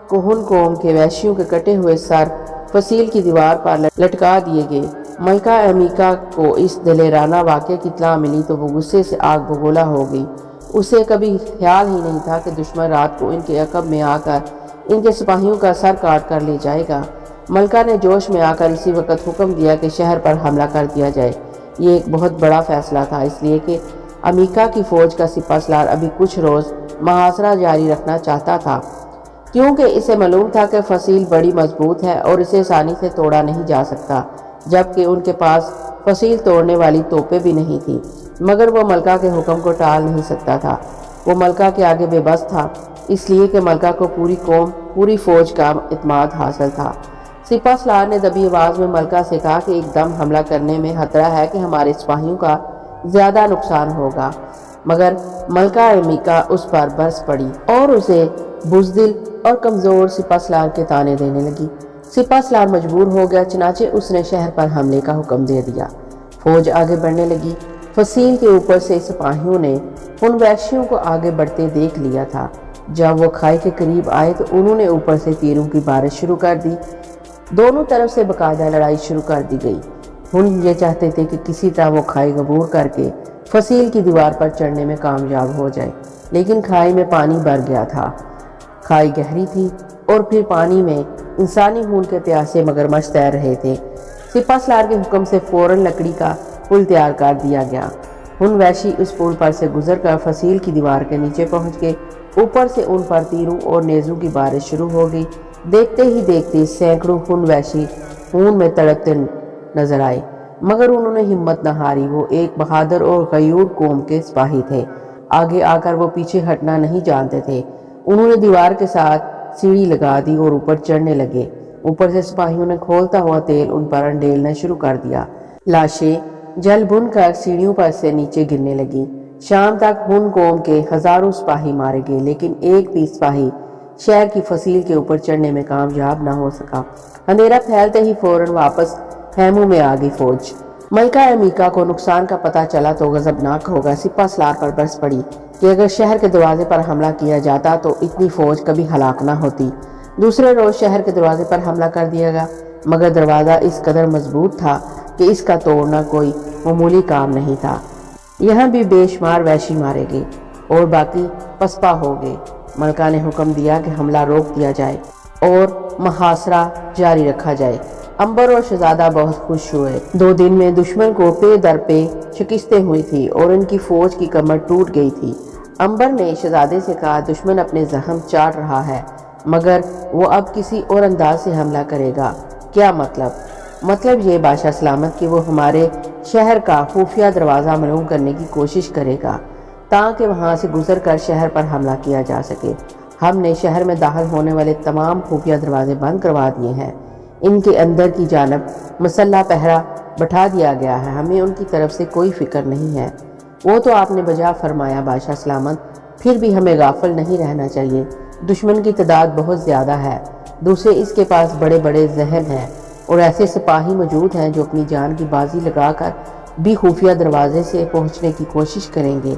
کو ہن قوم کے وحشیوں کے کٹے ہوئے سر فصیل کی دیوار پر لٹکا دیے گئے۔ ملکہ امیکا کو اس دلیرانہ واقعے کی اطلاع ملی تو وہ غصے سے آگ بگولا ہو گئی۔ اسے کبھی خیال ہی نہیں تھا کہ دشمن رات کو ان کے عقب میں آ کر ان کے سپاہیوں کا سر کاٹ کر لے جائے گا۔ ملکہ نے جوش میں آ کر اسی وقت حکم دیا کہ شہر پر حملہ کر دیا جائے۔ یہ ایک بہت بڑا فیصلہ تھا، اس لیے کہ امیکا کی فوج کا سپہ سالار ابھی کچھ روز محاصرہ جاری رکھنا چاہتا تھا، کیونکہ اسے معلوم تھا کہ فصیل بڑی مضبوط ہے اور اسے آسانی سے توڑا نہیں جا سکتا، جبکہ ان کے پاس فصیل توڑنے والی توپیں بھی نہیں تھیں۔ مگر وہ ملکہ کے حکم کو ٹال نہیں سکتا تھا۔ وہ ملکہ کے آگے بے بس تھا، اس لیے کہ ملکہ کو پوری قوم، پوری فوج کا اعتماد حاصل تھا۔ سپہ سالار نے دبی آواز میں ملکہ سے کہا کہ ایک دم حملہ کرنے میں خطرہ ہے کہ ہمارے سپاہیوں کا زیادہ نقصان ہوگا۔ مگر ملکہ امیکا اس پر برس پڑی اور اسے بزدل اور کمزور سپہ سالار کے طعنے دینے لگی۔ سپہ سالار مجبور ہو گیا، چنانچہ اس نے شہر پر حملے کا حکم دے دیا۔ فوج آگے بڑھنے لگی۔ فصیل کے اوپر سے سپاہیوں نے ان وحشیوں کو آگے بڑھتے دیکھ لیا تھا۔ جب وہ کھائی کے قریب آئے تو انہوں نے اوپر سے تیروں کی بارش شروع کر دی۔ دونوں طرف سے باقاعدہ لڑائی شروع کر دی گئی۔ یہ چاہتے تھے کہ کسی طرح وہ کھائی عبور کر کے فصیل کی دیوار پر چڑھنے میں کامیاب ہو جائے، لیکن کھائی میں پانی بھر گیا تھا۔ کھائی گہری تھی اور پھر پانی میں انسانی خون کے پیاسے مگرمچھ تیر رہے تھے۔ سپہ سالار کے حکم سے فوراً لکڑی کا پل تیار کر دیا گیا۔ وحشی اس پل پر سے گزر کر فصیل کی دیوار کے نیچے پہنچ گئے۔ اوپر سے ان پر تیروں اور نیزوں کی بارش شروع ہو گئی۔ دیکھتے ہی دیکھتے سینکڑوں وحشی خون میں تڑپتے نظر آئے، مگر انہوں نے ہمت نہ ہاری۔ وہ ایک بہادر اور غیور قوم کے سپاہی تھے۔ آگے آ کر وہ پیچھے ہٹنا نہیں جانتے تھے۔ انہوں نے دیوار کے ساتھ سیڑھی لگا دی اور اوپر چڑھنے لگے۔ اوپر سے سپاہیوں نے کھولتا ہوا تیل ان پر انڈیلنا شروع کر دیا۔ لاشیں جل بن کر سیڑھیوں پر سے نیچے گرنے لگیں۔ شام تک ہن قوم کے ہزاروں سپاہی مارے گئے، لیکن ایک بھی سپاہی شہر کی فصیل کے اوپر چڑھنے میں کامیاب نہ ہو سکا۔ اندھیرا پھیلتے ہی فوراً واپس خیموں میں آ گئی فوج۔ ملکہ امیکا کو نقصان کا پتہ چلا تو غضبناک ہو گیا۔ سپہ سالار پر برس پڑی کہ اگر شہر کے دروازے پر حملہ کیا جاتا تو اتنی فوج کبھی ہلاک نہ ہوتی۔ دوسرے روز شہر کے دروازے پر حملہ کر دیا گیا، مگر دروازہ اس قدر مضبوط تھا کہ اس کا توڑنا کوئی معمولی کام نہیں تھا۔ یہاں بھی بے شمار وحشی مارے گئے اور باقی پسپا ہو گئے۔ ملکہ نے حکم دیا کہ حملہ روک دیا جائے اور محاصرہ جاری رکھا جائے۔ امبر اور شہزادہ بہت خوش ہوئے۔ 2 دن میں دشمن کو پے در پے شکستیں ہوئی تھی اور ان کی فوج کی کمر ٹوٹ گئی تھی۔ امبر نے شہزادے سے کہا، دشمن اپنے زخم چاٹ رہا ہے، مگر وہ اب کسی اور انداز سے حملہ کرے گا۔ کیا مطلب؟ مطلب یہ بادشاہ سلامت کہ وہ ہمارے شہر کا خفیہ دروازہ معلوم کرنے کی کوشش کرے گا تاکہ وہاں سے گزر کر شہر پر حملہ کیا جا سکے۔ ہم نے شہر میں داخل ہونے والے تمام خفیہ دروازے بند کروا دیے ہیں۔ ان کے اندر کی جانب مسلح پہرا بٹھا دیا گیا ہے۔ ہمیں ان کی طرف سے کوئی فکر نہیں ہے۔ وہ تو آپ نے بجا فرمایا بادشاہ سلامت، پھر بھی ہمیں غافل نہیں رہنا چاہیے۔ دشمن کی تعداد بہت زیادہ ہے، دوسرے اس کے پاس بڑے بڑے ذہن ہیں اور ایسے سپاہی موجود ہیں جو اپنی جان کی بازی لگا کر بھی خفیہ دروازے سے پہنچنے کی کوشش کریں گے۔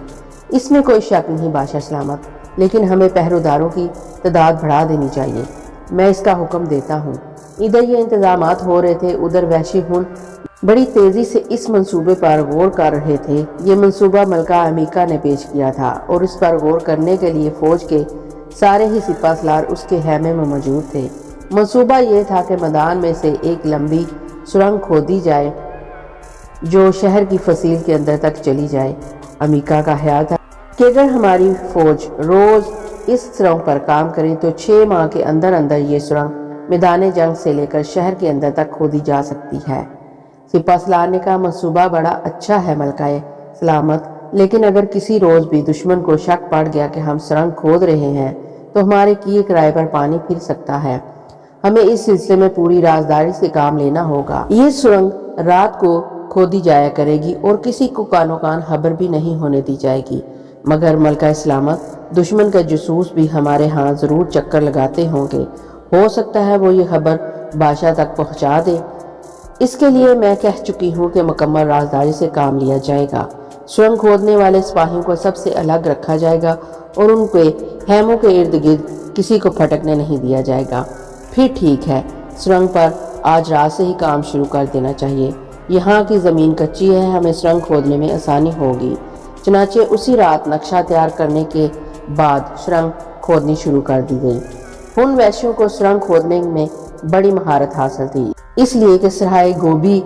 اس میں کوئی شک نہیں بادشاہ سلامت، لیکن ہمیں پہروداروں کی تعداد بڑھا دینی چاہیے۔ میں اس کا حکم دیتا ہوں۔ ادھر یہ انتظامات ہو رہے تھے، ادھر وحشی ہن بڑی تیزی سے اس منصوبے پر غور کر رہے تھے۔ یہ منصوبہ ملکہ امیکا نے پیش کیا تھا اور اس پر غور کرنے کے لیے فوج کے سارے ہی سپہ سالار اس کے خیمے میں موجود تھے۔ منصوبہ یہ تھا کہ میدان میں سے ایک لمبی سرنگ کھودی جائے جو شہر کی فصیل کے اندر تک چلی جائے امیکا کا خیال تھا کہ اگر ہماری فوج روز اس سرنگ پر کام کرے تو 6 ماہ کے اندر اندر یہ سرنگ میدان جنگ سے لے کر شہر کے اندر تک کھودی جا سکتی ہے۔ سپہ سالار نے کہا منصوبہ بڑا اچھا ہے ملکہ سلامت، لیکن اگر کسی روز بھی دشمن کو شک پڑ گیا کہ ہم سرنگ کھود رہے ہیں تو ہمارے کیے کرائے پر پانی پھر سکتا ہے۔ ہمیں اس سلسلے میں پوری رازداری سے کام لینا ہوگا۔ یہ سرنگ رات کو کھودی جایا کرے گی اور کسی کو کانو کان خبر بھی نہیں ہونے دی جائے گی، مگر ملکہ سلامت دشمن کا جاسوس بھی ہمارے ہاں ضرور چکر لگاتے ہوں گے، ہو سکتا ہے وہ یہ خبر بادشاہ تک پہنچا دے۔ اس کے لیے میں کہہ چکی ہوں کہ مکمل رازداری سے کام لیا جائے گا۔ سرنگ کھودنے والے سپاہیوں کو سب سے الگ رکھا جائے گا اور ان کے خیموں کے ارد گرد کسی کو پھٹکنے نہیں دیا جائے گا۔ پھر ٹھیک ہے، سرنگ پر آج رات سے ہی کام شروع کر دینا چاہیے۔ یہاں کی زمین کچی ہے، ہمیں سرنگ کھودنے میں آسانی ہوگی۔ چنانچہ اسی رات نقشہ تیار کرنے کے بعد سرنگ کھودنی شروع کر دی گئی۔ ان ویشیوں کو سرنگ کھودنے میں بڑی مہارت حاصل تھی، اس لیے کہ سرائے گوبھی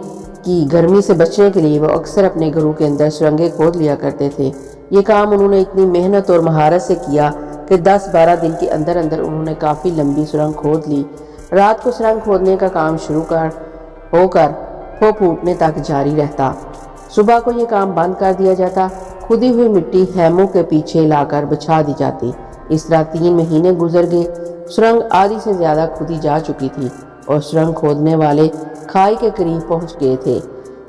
کی گرمی سے بچنے کے لیے وہ اکثر اپنے گھروں کے اندر سرنگیں کھود لیا کرتے تھے۔ یہ کام انہوں نے اتنی محنت اور مہارت سے کیا کہ 10-12 دن کے اندر اندر انہوں نے کافی لمبی سرنگ کھود لی۔ رات کو سرنگ کھودنے کا کام شروع ہو کر پھوٹنے تک جاری رہتا۔ صبح کو یہ کام بند کر دیا جاتا، کھودی ہوئی مٹی خیموں کے پیچھے لا کر بچھا دی جاتی۔ اس طرح 3 مہینے گزر گئے۔ سرنگ آدھی سے زیادہ کھودی جا چکی تھی اور سرنگ کھودنے والے کھائی کے قریب پہنچ گئے تھے۔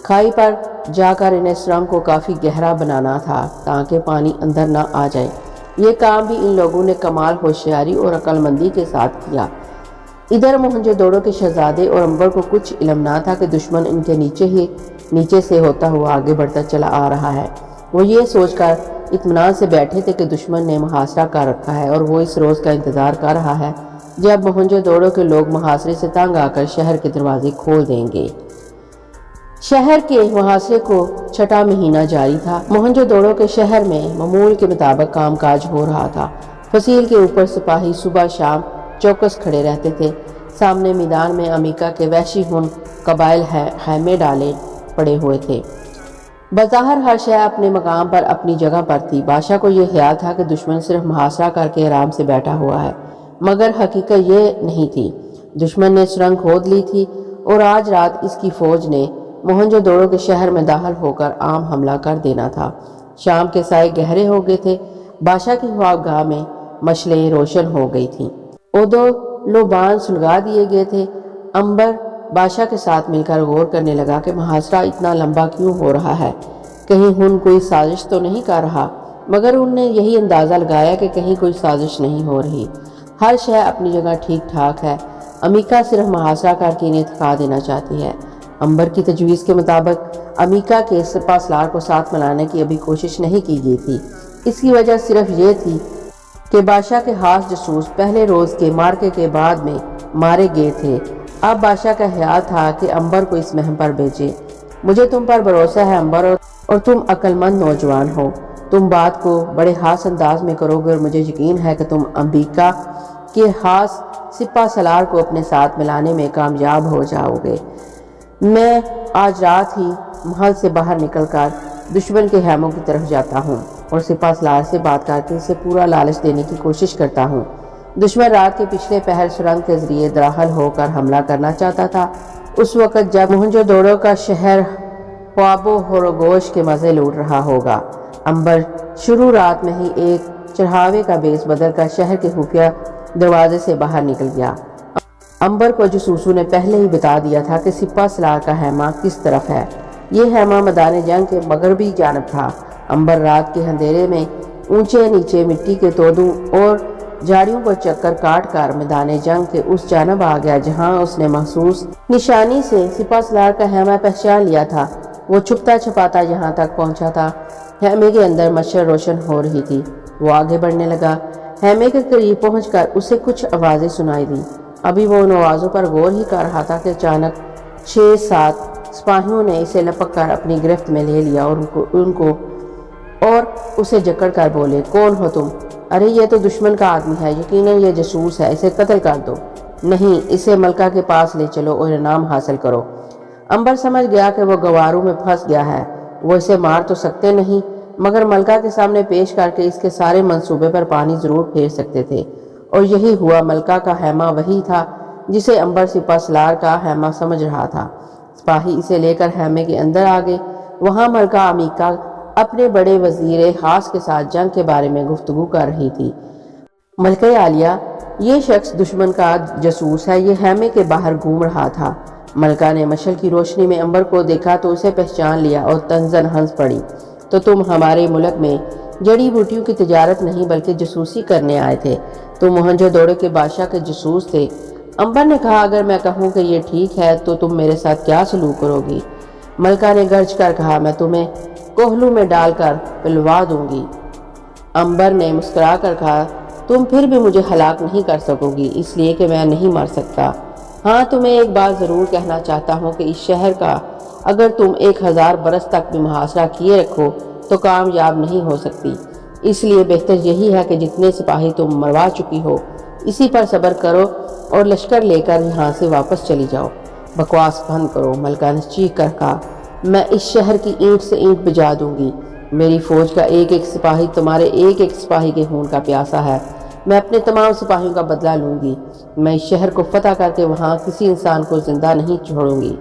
کھائی پر جا کر انہیں سرنگ کو کافی گہرا بنانا تھا تاکہ پانی اندر نہ آ جائے۔ یہ کام بھی ان لوگوں نے کمال ہوشیاری اور عقل مندی کے ساتھ کیا۔ ادھر موہنجو دڑو کے شہزادے اور امبر کو کچھ علم نہ تھا کہ دشمن ان کے نیچے سے ہوتا ہوا آگے بڑھتا چلا آ رہا ہے۔ وہ یہ سوچ کر اطمینان سے بیٹھے تھے کہ دشمن نے محاصرہ کر رکھا ہے اور وہ اس روز کا انتظار کر رہا ہے جب موہنجو دڑو کے لوگ محاصرے سے تنگ آ کر شہر کے دروازے کھول دیں گے۔ شہر کے محاصرے کو 6واں مہینہ جاری تھا۔ موہنجو دڑو کے شہر میں معمول کے مطابق کام کاج ہو رہا تھا۔ فصیل کے اوپر سپاہی صبح شام چوکس کھڑے رہتے تھے۔ سامنے میدان میں امیکا کے وحشی ہن قبائل خیمے ڈالے پڑے ہوئے تھے۔ بظاہر ہر شے اپنے مقام پر اپنی جگہ پر تھی۔ بادشاہ کو یہ خیال تھا کہ دشمن صرف محاصرہ کر کے آرام سے بیٹھا ہوا ہے، مگر حقیقت یہ نہیں تھی۔ دشمن نے سرنگ کھود لی تھی اور آج رات اس کی فوج نے موہنجو دڑو کے شہر میں داخل ہو کر عام حملہ کر دینا تھا۔ شام کے سائے گہرے ہو گئے تھے۔ بادشاہ کی خوابگاہ میں مشعلیں روشن ہو گئی تھیں۔ اودو لوبان سلگا دیے گئے تھے۔ امبر بادشاہ کے ساتھ مل کر غور کرنے لگا کہ محاصرہ اتنا لمبا کیوں ہو رہا ہے، کہیں ہن کوئی سازش تو نہیں کر رہا، مگر انہوں نے یہی اندازہ لگایا کہ کہیں کوئی سازش نہیں ہو رہی، ہر شے اپنی جگہ ٹھیک ٹھاک ہے۔ امیکا صرف محاصرہ کر کے انہیں تھکا دینا چاہتی ہے۔ امبر کی تجویز کے مطابق امیکا کے سپہ سالار کو ساتھ ملانے کی ابھی کوشش نہیں کی گئی تھی۔ اس کی وجہ صرف یہ تھی کہ بادشاہ کے خاص جاسوس پہلے روز کے مارکے کے بعد میں مارے گئے تھے۔ اب بادشاہ کا خیال تھا کہ امبر کو اس مہم پر بھیجے۔ مجھے تم پر بھروسہ ہے امبر، اور تم عقل مند نوجوان ہو۔ تم بات کو بڑے خاص انداز میں کرو گے اور مجھے یقین ہے کہ تم امیکا کے خاص سپہ سالار کو اپنے ساتھ ملانے میں کامیاب ہو جاؤ گے۔ میں آج رات ہی محل سے باہر نکل کر دشمن کے خیموں کی طرف جاتا ہوں اور سپہ سالار سے بات کر کے اسے پورا لالچ دینے کی کوشش کرتا ہوں۔ دشمن رات کے پچھلے پہر سرنگ کے ذریعے داخل ہو کر حملہ کرنا چاہتا تھا، اس وقت جب موہنجو دڑو کا شہر خواب و خروش کے مزے لوٹ رہا ہوگا۔ امبر شروع رات میں ہی ایک چڑھاوے کا بیس بدل کر شہر کے خفیہ دروازے سے باہر نکل گیا۔ امبر کو جاسوسوں نے پہلے ہی بتا دیا تھا کہ سپہ سالار کا خیمہ کس طرف ہے۔ یہ خیمہ میدان جنگ کے مغربی جانب تھا۔ امبر رات کے اندھیرے میں اونچے نیچے مٹی کے تودوں اور جھاڑیوں کو چکر کاٹ کر میدان جنگ کے اس جانب آ گیا جہاں اس نے محسوس نشانی سے سپہ سالار کا خیمہ پہچان لیا تھا۔ وہ چھپتا چھپاتا یہاں تک پہنچا تھا۔ خیمے کے اندر مشعل روشن ہو رہی تھی۔ وہ آگے بڑھنے لگا۔ خیمے کے قریب پہنچ کر اسے کچھ آوازیں سنائی دی۔ ابھی وہ ان آوازوں پر غور ہی کر رہا تھا کہ اچانک 6-7 سپاہیوں نے اسے لپک کر اپنی گرفت میں لے لیا اور اسے جکڑ کر بولے، کون ہو تم؟ ارے یہ تو دشمن کا آدمی ہے، یقیناً یہ جاسوس ہے، اسے قتل کر دو۔ نہیں، اسے ملکہ کے پاس لے چلو اور انعام حاصل کرو۔ امبر سمجھ گیا کہ وہ گواروں میں پھنس گیا ہے۔ وہ اسے مار تو سکتے نہیں مگر ملکہ کے سامنے پیش کر کے اس کے سارے منصوبے پر پانی ضرور پھیر سکتے تھے۔ اور یہی ہوا، ملکہ کا خیمہ وہی تھا جسے عنبر سپہ سالار کا خیمہ سمجھ رہا تھا۔ سپاہی اسے لے کر خیمے کے اندر آگئے۔ وہاں ملکہ امیکا اپنے بڑے وزیر خاص کے ساتھ جنگ کے بارے میں گفتگو کر رہی تھی۔ ملکہ عالیہ، یہ شخص دشمن کا جاسوس ہے، یہ خیمے کے باہر گھوم رہا تھا۔ ملکہ نے مشعل کی روشنی میں عنبر کو دیکھا تو اسے پہچان لیا اور طنزاً ہنس پڑی۔ تو تم ہمارے ملک میں جڑی بوٹیوں کی تجارت نہیں بلکہ جاسوسی کرنے آئے تھے، تم موہنجو دڑو کے بادشاہ کے جاسوس تھے۔ عنبر نے کہا، اگر میں کہوں کہ یہ ٹھیک ہے تو تم میرے ساتھ کیا سلوک کرو گی؟ ملکہ نے گرج کر کہا، میں تمہیں کوہلو میں ڈال کر پلوا دوں گی۔ عنبر نے مسکرا کر کہا، تم پھر بھی مجھے ہلاک نہیں کر سکو گی، اس لیے کہ میں نہیں مر سکتا۔ ہاں، تمہیں ایک بات ضرور کہنا چاہتا ہوں کہ اس شہر کا اگر تم 1000 برس تک بھی محاصرہ کیے رکھو تو کامیاب نہیں ہو سکتی۔ اس لیے بہتر یہی ہے کہ جتنے سپاہی تم مروا چکی ہو اسی پر صبر کرو اور لشکر لے کر یہاں سے واپس چلی جاؤ۔ بکواس بند کرو، ملکہ نے چیخ کر کہا، میں اس شہر کی اینٹ سے اینٹ بجا دوں گی۔ میری فوج کا ایک ایک سپاہی تمہارے ایک ایک سپاہی کے خون کا پیاسا ہے۔ میں اپنے تمام سپاہیوں کا بدلہ لوں گی۔ میں اس شہر کو فتح کر کے وہاں کسی انسان کو زندہ نہیں چھوڑوں گی۔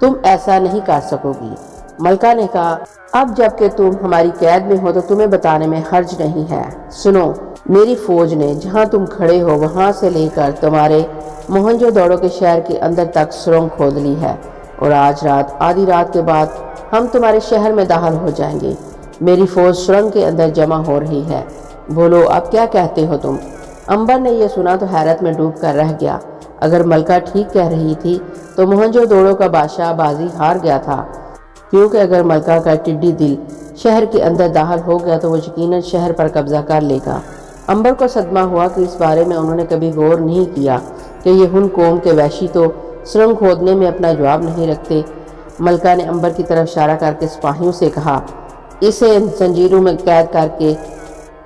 تم ایسا نہیں کر سکو گی۔ ملکہ نے کہا، اب جب کہ تم ہماری قید میں ہو تو تمہیں بتانے میں حرج نہیں ہے۔ سنو، میری فوج نے جہاں تم کھڑے ہو وہاں سے لے کر تمہارے موہنجو دڑو کے شہر کے اندر تک سرنگ کھود لی ہے، اور آج رات آدھی رات کے بعد ہم تمہارے شہر میں داخل ہو جائیں گے۔ میری فوج سرنگ کے اندر جمع ہو رہی ہے۔ بولو، اب کیا کہتے ہو تم؟ عنبر نے یہ سنا تو حیرت میں ڈوب کر رہ گیا۔ اگر ملکہ ٹھیک کہہ رہی تھی تو موہنجو دڑو کا بادشاہ بازی ہار گیا تھا، کیونکہ اگر ملکہ کا ٹڈی دل شہر کے اندر داخل ہو گیا تو وہ یقیناً شہر پر قبضہ کر لے گا۔ عنبر کو صدمہ ہوا کہ اس بارے میں انہوں نے کبھی غور نہیں کیا کہ یہ ہن قوم کے وحشی تو سرنگ کھودنے میں اپنا جواب نہیں رکھتے۔ ملکہ نے عنبر کی طرف اشارہ کر کے سپاہیوں سے کہا، اسے زنجیروں میں قید کر کے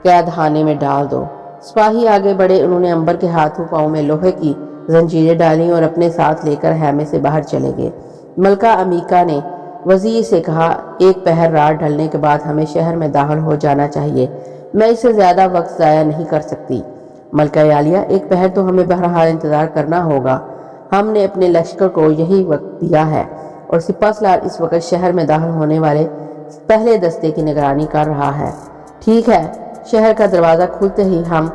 قید خانے میں ڈال دو۔ سپاہی آگے بڑھے، انہوں نے عنبر کے ہاتھوں پاؤں میں لوہے کی زنجیریں ڈالیں اور اپنے ساتھ لے کر خیمے سے باہر چلے گئے۔ ملکہ امیکا نے وزیر سے کہا، ایک پہر رات ڈھلنے کے بعد ہمیں شہر میں داخل ہو جانا چاہیے، میں اس سے زیادہ وقت ضائع نہیں کر سکتی۔ ملکہ عالیہ، ایک پہر تو ہمیں بہرحال انتظار کرنا ہوگا، ہم نے اپنے لشکر کو یہی وقت دیا ہے، اور سپہ سالار اس وقت شہر میں داخل ہونے والے پہلے دستے کی نگرانی کر رہا ہے۔ ٹھیک ہے، شہر کا دروازہ کھلتے ہی ہم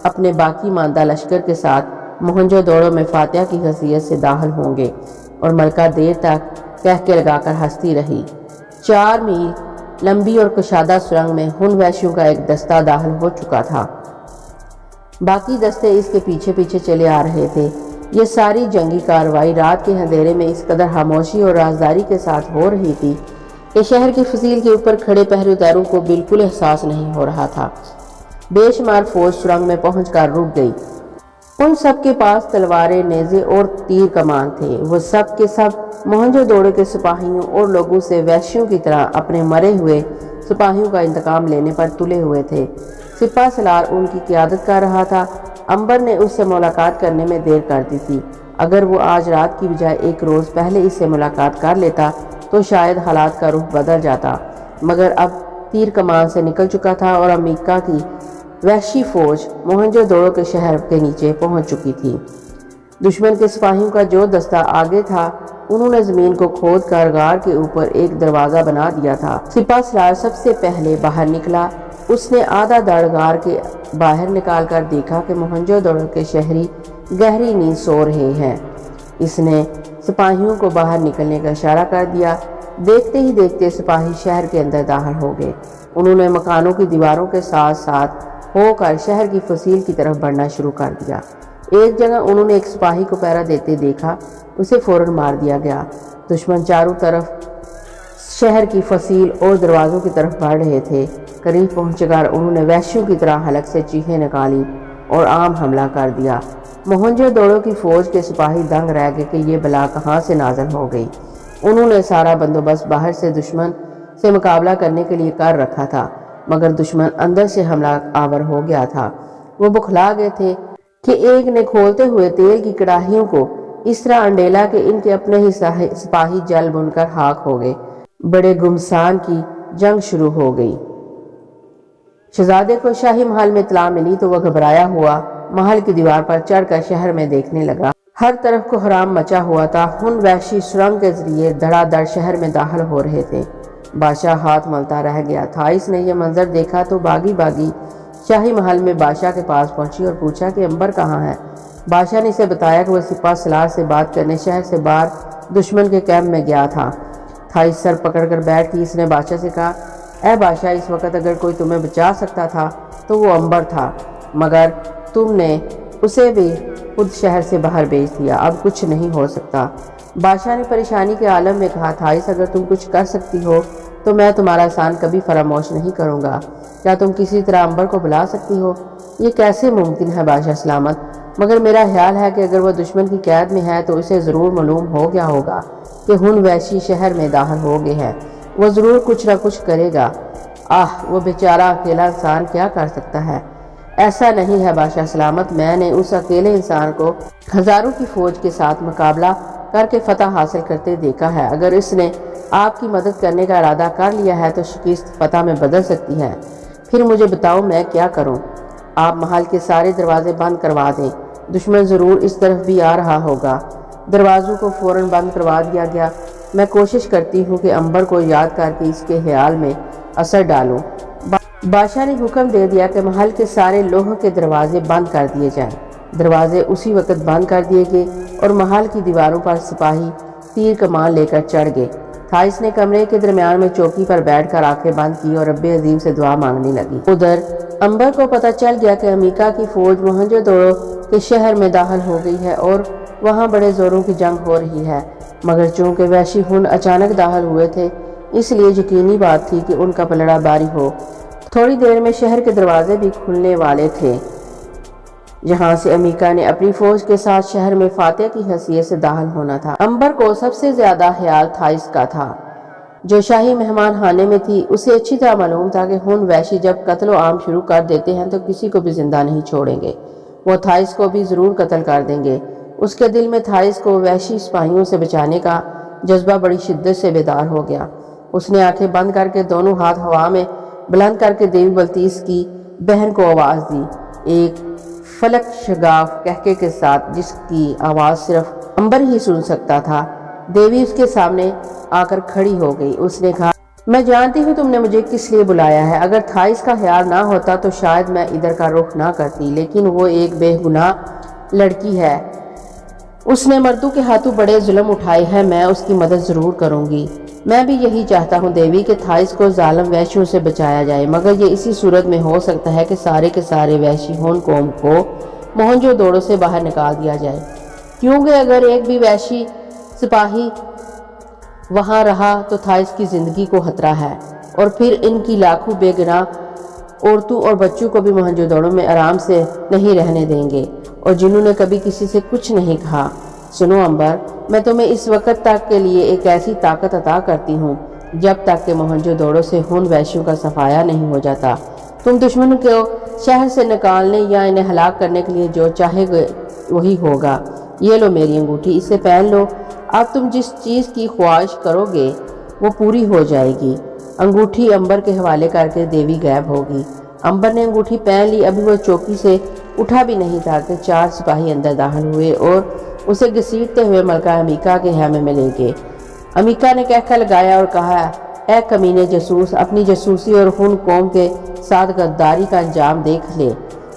اپنے باقی ماندہ لشکر کے ساتھ موہنجو دڑو میں فاتحہ کی حیثیت سے داخل ہوں گے۔ اور ملکہ دیر تک کہہ کے لگا کر ہنستی رہی۔ 4 میل لمبی اور کشادہ سرنگ میں ہن وحشیوں کا ایک دستہ داخل ہو چکا تھا، باقی دستے اس کے پیچھے پیچھے چلے آ رہے تھے۔ یہ ساری جنگی کارروائی رات کے اندھیرے میں اس قدر خاموشی اور رازداری کے ساتھ ہو رہی تھی کہ شہر کی فضیل کے اوپر کھڑے پہریداروں کو بالکل احساس نہیں ہو رہا تھا۔ بے شمار فوج سرنگ میں پہنچ کر رک گئی۔ ان سب کے پاس تلواریں، نیزے اور تیر کمان تھے۔ وہ سب کے سب موہنجو دڑو کے سپاہیوں اور لوگوں سے وحشیوں کی طرح اپنے مرے ہوئے سپاہیوں کا انتقام لینے پر تلے ہوئے تھے۔ سپہ سالار ان کی قیادت کر رہا تھا۔ عنبر نے اس سے ملاقات کرنے میں دیر کر دی تھی۔ اگر وہ آج رات کی بجائے ایک روز پہلے اس سے ملاقات کر لیتا تو شاید حالات کا رخ بدل جاتا، مگر اب تیر کمان سے نکل چکا تھا اور امیکا کی وحشی فوج موہنجو دڑو کے شہر کے نیچے پہنچ چکی تھی۔ دشمن کے سپاہیوں کا جو دستہ آگے تھا، انہوں نے زمین کو کھود کر غار کے اوپر ایک دروازہ بنا دیا تھا۔ سپہ سالار سب سے پہلے باہر نکلا۔ اس نے آدھا دڑ غار کے باہر نکال کر دیکھا کہ موہنجو دڑو کے شہری گہری نیند سو رہے ہیں۔ اس نے سپاہیوں کو باہر نکلنے کا اشارہ کر دیا۔ دیکھتے ہی دیکھتے سپاہی شہر کے اندر داخل ہو گئے۔ انہوں نے مکانوں کی دیواروں کے ساتھ ساتھ ہو کر شہر کی فصیل کی طرف بڑھنا شروع کر دیا۔ ایک جگہ انہوں نے ایک سپاہی کو پہرا دیتے دیکھا، اسے فوراً مار دیا گیا۔ دشمن چاروں طرف شہر کی فصیل اور دروازوں کی طرف بڑھ رہے تھے۔ قریب پہنچ کر انہوں نے وحشیوں کی طرح حلق سے چیخیں نکالی اور عام حملہ کر دیا۔ موہنجو دڑو کی فوج کے سپاہی دنگ رہ گئے کہ یہ بلا کہاں سے نازل ہو گئی۔ انہوں نے سارا بندوبست باہر سے دشمن سے مقابلہ کرنے کے لیے کر رکھا تھا، مگر دشمن اندر سے حملہ آور ہو گیا تھا۔ وہ بکھلا گئے تھے کہ ایک نے کھولتے ہوئے تیل کی کڑاہیوں کو اس طرح انڈیلا کہ ان کے اپنے ہی سپاہی جل بن کر خاک ہو گئے۔ بڑے گمسان کی جنگ شروع ہو گئی۔ شہزادے کو شاہی محل میں اطلاع ملی تو وہ گھبرایا ہوا محل کی دیوار پر چڑھ کر شہر میں دیکھنے لگا۔ ہر طرف کو حرام مچا ہوا تھا۔ ہن وحشی سرنگ کے ذریعے دھڑا دھڑ شہر میں داخل ہو رہے تھے۔ بادشاہ ہاتھ ملتا رہ گیا تھا۔ اس نے یہ منظر دیکھا تو باغی باغی شاہی محل میں بادشاہ کے پاس پہنچی اور پوچھا کہ امبر کہاں ہے۔ بادشاہ نے اسے بتایا کہ وہ سپاہ سالار سے بات کرنے شہر سے باہر دشمن کے کیمپ میں گیا تھا۔ تھائس سر پکڑ کر بیٹھ گئی۔ اس نے بادشاہ سے کہا، اے بادشاہ، اس وقت اگر کوئی تمہیں بچا سکتا تھا تو وہ امبر تھا، مگر تم نے اسے بھی خود شہر سے باہر بھیج دیا۔ اب کچھ نہیں ہو سکتا۔ بادشاہ نے پریشانی کے عالم میں کہا، تھائس، اگر تم کچھ کر سکتی ہو تو میں تمہارا احسان کبھی فراموش نہیں کروں گا۔ کیا تم کسی طرح امبر کو بلا سکتی ہو؟ یہ کیسے ممکن ہے بادشاہ سلامت، مگر میرا خیال ہے کہ اگر وہ دشمن کی قید میں ہے تو اسے ضرور معلوم ہو گیا ہوگا کہ ہن وحشی شہر میں داخل ہو گئے ہیں۔ وہ ضرور کچھ نہ کچھ کرے گا۔ وہ بیچارہ اکیلا انسان کیا کر سکتا ہے؟ ایسا نہیں ہے بادشاہ سلامت، میں نے اس اکیلے انسان کو ہزاروں کی فوج کے ساتھ مقابلہ کر کے فتح حاصل کرتے دیکھا ہے۔ اگر اس نے آپ کی مدد کرنے کا ارادہ کر لیا ہے تو شکست فتح میں بدل سکتی ہے۔ پھر مجھے بتاؤ میں کیا کروں؟ آپ محل کے سارے دروازے بند کروا دیں، دشمن ضرور اس طرف بھی آ رہا ہوگا۔ دروازوں کو فوراً بند کروا دیا گیا۔ میں کوشش کرتی ہوں کہ امبر کو یاد کر کے اس کے خیال میں اثر ڈالوں۔ بادشاہ نے حکم دے دیا کہ محل کے سارے لوہے کے دروازے بند کر دیے جائیں۔ دروازے اسی وقت بند کر دیے گئے اور محل کی دیواروں پر سپاہی تیر کمان لے کر چڑھ گئے۔ تھائس نے کمرے کے درمیان میں چوکی پر بیٹھ کر آنکھیں بند کی اور رب عظیم سے دعا مانگنے لگی۔ ادھر امبر کو پتہ چل گیا کہ امیکا کی فوج موہنجو دڑو کے شہر میں داخل ہو گئی ہے اور وہاں بڑے زوروں کی جنگ ہو رہی ہے، مگر چونکہ وحشی ہن اچانک داخل ہوئے تھے اس لیے یقینی بات تھی کہ ان کا پلڑا باری ہو۔ تھوڑی دیر میں شہر کے دروازے بھی کھلنے والے تھے، جہاں سے امیکا نے اپنی فوج کے ساتھ شہر میں فاتح کی حیثیت سے داخل ہونا تھا۔ امبر کو سب سے زیادہ خیال تھائس کا تھا، جو شاہی مہمان خانے میں تھی۔ اسے اچھی طرح معلوم تھا کہ ہن وحشی جب قتل و عام شروع کر دیتے ہیں تو کسی کو بھی زندہ نہیں چھوڑیں گے، وہ تھائس کو بھی ضرور قتل کر دیں گے۔ اس کے دل میں تھائس کو وحشی سپاہیوں سے بچانے کا جذبہ بڑی شدت سے بیدار ہو گیا۔ اس نے آنکھیں بند کر کے دونوں ہاتھ ہوا میں بلند کر کے دیوی بلتیس کی بہن کو آواز دی، ایک فلک شگاف کہکے کے ساتھ، جس کی آواز صرف امبر ہی سن سکتا تھا۔ دیوی اس کے سامنے آ کر کھڑی ہو گئی۔ اس نے کہا، میں جانتی ہوں تم نے مجھے کس لیے بلایا ہے۔ اگر تھائس کا خیال نہ ہوتا تو شاید میں ادھر کا رخ نہ کرتی، لیکن وہ ایک بے گناہ لڑکی ہے۔ اس نے مردوں کے ہاتھوں بڑے ظلم اٹھائے ہیں، میں اس کی مدد ضرور کروں گی۔ میں بھی یہی چاہتا ہوں دیوی کہ تھائس کو ظالم وحشیوں سے بچایا جائے، مگر یہ اسی صورت میں ہو سکتا ہے کہ سارے کے سارے وحشی ہون قوم کو موہنجو دڑو سے باہر نکال دیا جائے، کیونکہ اگر ایک بھی وحشی سپاہی وہاں رہا تو تھائس کی زندگی کو خطرہ ہے، اور پھر ان کی لاکھوں بے گناہ عورتوں اور بچوں کو بھی موہنجو دڑو میں آرام سے نہیں رہنے دیں گے، اور جنہوں نے کبھی کسی سے کچھ نہیں کہا۔ سنو امبر، میں تمہیں اس وقت تک کے لیے ایک ایسی طاقت عطا کرتی ہوں جب تک کہ موہنجو دڑو سے ہن وحشیوں کا صفایا نہیں ہو جاتا۔ تم دشمن کو شہر سے نکالنے یا انہیں ہلاک کرنے کے لیے جو چاہے گے وہی ہوگا۔ یہ لو میری انگوٹھی، اسے پہن لو۔ اب تم جس چیز کی خواہش کرو گے وہ پوری ہو جائے گی۔ انگوٹھی امبر کے حوالے کر کے دیوی غائب ہوگی۔ امبر نے انگوٹھی پہن لی۔ ابھی وہ چوکی سے اٹھا بھی نہیں تھا کہ 4 سپاہی اندر داخل ہوئے اور اسے گھسیٹتے ہوئے ملکہ امیکا کے خیمے میں لے گئے۔ امیکا نے کہکا لگایا اور کہا، اے کمینے جاسوس، اپنی جاسوسی اور ہن قوم کے ساتھ غداری کا انجام دیکھ لے۔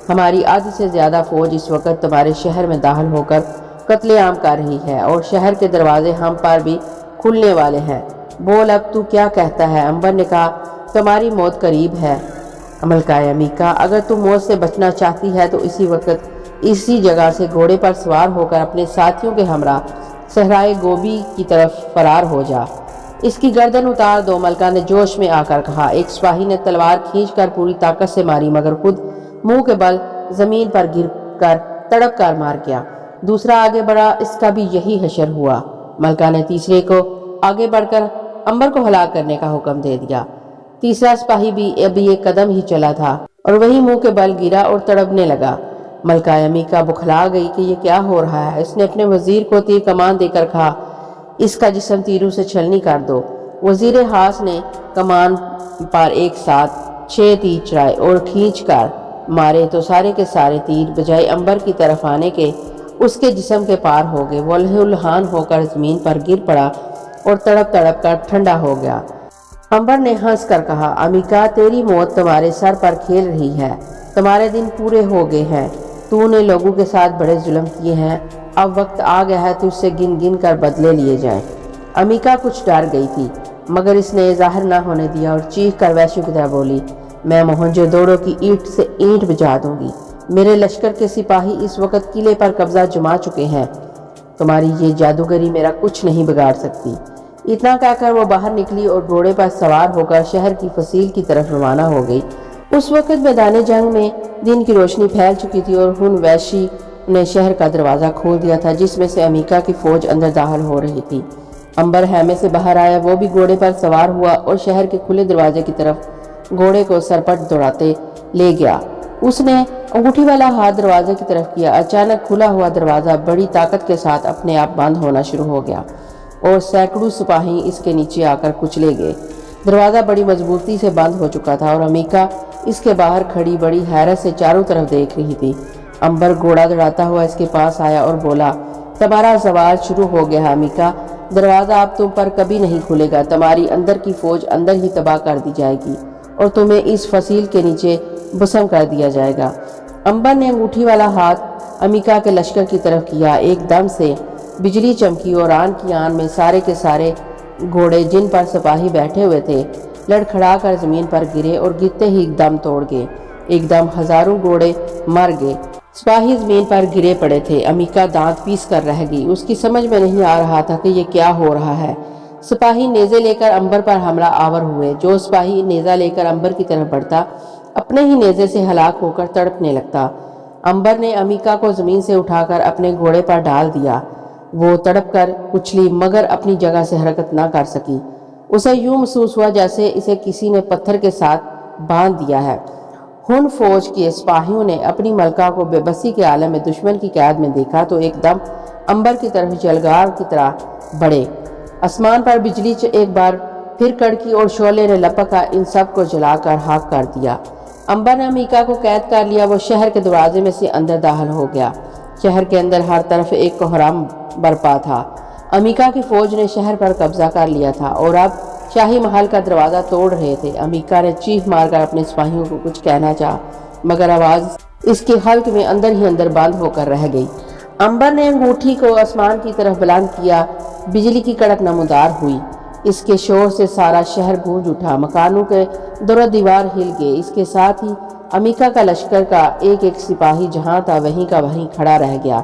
ہماری آدھی سے زیادہ فوج اس وقت تمہارے شہر میں داخل ہو کر قتل عام کر رہی ہے، اور شہر کے دروازے ہم پر بھی کھلنے والے ہیں۔ بول اب تو کیا کہتا ہے؟ امبر نے کہا، تمہاری موت قریب ہے ملکہ امیکا، اگر تم موت سے بچنا چاہتی ہے تو اسی وقت اسی جگہ سے گھوڑے پر سوار ہو کر اپنے ساتھیوں کے ہمراہ صحرائے گوبی کی طرف فرار ہو جا۔ اس کی گردن اتار دو، ملکہ نے جوش میں آ کر کہا۔ ایک سپاہی نے تلوار کھینچ کر پوری طاقت سے ماری، مگر خود منہ کے بل زمین پر گر کر تڑپ کر مار گیا۔ دوسرا آگے بڑھا، اس کا بھی یہی حشر ہوا۔ ملکہ نے تیسرے کو آگے بڑھ کر امبر کو ہلاک کرنے کا حکم دے دیا۔ تیسرا سپاہی بھی ابھی ایک قدم ہی چلا تھا اور وہی منہ کے بل گرا اور تڑپنے لگا۔ ملکہ امیکا بکھلا گئی کہ یہ کیا ہو رہا ہے۔ اس نے اپنے وزیر کو تیر کمان دے کر کہا، اس کا جسم تیروں سے چھلنی کر دو۔ وزیر خاص نے کمان پر ایک ساتھ 6 تیر چلائے اور کھینچ کر مارے تو سارے کے سارے تیر بجائے انبر کی طرف آنے کے اس کے جسم کے پار ہو گئے۔ وہ لہولہان ہو کر زمین پر گر پڑا اور تڑپ تڑپ کر ٹھنڈا ہو گیا۔ انبر نے ہنس کر کہا، امیکا تیری موت تمہارے سر پر کھیل رہی ہے، تمہارے دن پورے ہو گئے ہیں، تو نے لوگوں کے ساتھ بڑے ظلم کیے ہیں، اب وقت آ گیا ہے تجھ سے گن گن کر بدلے لیے جائیں۔ امیکا کچھ ڈر گئی تھی مگر اس نے ظاہر نہ ہونے دیا اور چیخ کر ویشیوں کی طرح بولی، میں موہنجو دڑو کی اینٹ سے اینٹ بجا دوں گی، میرے لشکر کے سپاہی اس وقت قلعے پر قبضہ جما چکے ہیں، تمہاری یہ جادوگری میرا کچھ نہیں بگاڑ سکتی۔ اتنا کہہ کر وہ باہر نکلی اور گھوڑے پر سوار ہو کر شہر کی فصیل کی طرف روانہ ہو گئی۔ اس وقت میدان جنگ میں دن کی روشنی پھیل چکی تھی اور ہن ویشی نے شہر کا دروازہ کھول دیا تھا جس میں سے امیکا کی فوج اندر داخل ہو رہی تھی۔ انبر خیمے سے باہر آیا، وہ بھی گھوڑے پر سوار ہوا اور شہر کے کھلے دروازے کی طرف گھوڑے کو سرپٹ دوڑاتے لے گیا۔ اس نے انگوٹھی والا ہاتھ دروازے کی طرف کیا، اچانک کھلا ہوا دروازہ بڑی طاقت کے ساتھ اپنے آپ بند ہونا شروع ہو گیا اور سینکڑوں سپاہی اس کے نیچے آ کر کچلے گئے۔ دروازہ بڑی مضبوطی سے بند ہو چکا تھا اور امیکا اس کے باہر کھڑی بڑی حیرت سے چاروں طرف دیکھ رہی تھی۔ انبر گھوڑا دوڑاتا ہوا اس کے پاس آیا اور بولا، تمہارا زوال شروع ہو گیا ہے امیکا، دروازہ اب تم پر کبھی نہیں کھلے گا، تمہاری اندر کی فوج اندر ہی تباہ کر دی جائے گی اور تمہیں اس فصیل کے نیچے بسم کر دیا جائے گا۔ انبر نے انگوٹھی والا ہاتھ امیکا کے لشکر کی طرف کیا، ایک دم سے بجلی چمکی اور آن کی آن میں سارے کے سارے گھوڑے جن پر سپاہی بیٹھے ہوئے تھے لڑکھڑا کر زمین پر گرے اور گرتے ہی ایک دم توڑ گئے۔ ایک دم ہزاروں گھوڑے مر گئے، سپاہی زمین پر گرے پڑے تھے۔ امیکا دانت پیس کر رہ گئی، اس کی سمجھ میں نہیں آ رہا تھا کہ یہ کیا ہو رہا ہے۔ سپاہی نیزے لے کر انبر پر حملہ آور ہوئے، جو سپاہی نیزہ لے کر انبر کی طرف بڑھتا اپنے ہی نیزے سے ہلاک ہو کر تڑپنے لگتا۔ انبر نے امیکا کو زمین سے اٹھا کر اپنے گھوڑے پر ڈال دیا، وہ تڑپ کر کچلی مگر اپنی جگہ سے حرکت نہ کر سکی۔ اسے یوں محسوس ہوا جیسے اسے کسی نے پتھر کے ساتھ باندھ دیا ہے۔ ہن فوج کے سپاہیوں نے اپنی ملکہ کو بے بسی کے عالم میں دشمن کی قید میں دیکھا تو ایک دم انبر کی طرف جلگار کی طرح بڑھے۔ آسمان پر بجلی ایک بار پھر کڑکی اور شعلے نے لپکا ان سب کو جلا کر خاک کر دیا۔ انبر نے امیکا کو قید کر لیا، وہ شہر کے دروازے میں سے اندر داخل ہو گیا۔ شہر کے اندر ہر طرف ایک کوہرام برپا تھا۔ امیکا کی فوج نے شہر پر قبضہ کر لیا تھا اور اب شاہی محل کا دروازہ توڑ رہے تھے۔ امیکا نے چیخ مار کر اپنے سپاہیوں کو کچھ کہنا چاہا مگر آواز اس کے حلق میں اندر ہی اندر بند ہو کر رہ گئی۔ انبر نے انگوٹھی کو آسمان کی طرف بلند کیا، بجلی کی کڑک نمودار ہوئی، اس کے شور سے سارا شہر گونج اٹھا، مکانوں کے در و دیوار ہل گئے۔ اس کے ساتھ ہی امیکا کا لشکر کا ایک ایک سپاہی جہاں تھا وہیں کا وہیں کھڑا رہ گیا۔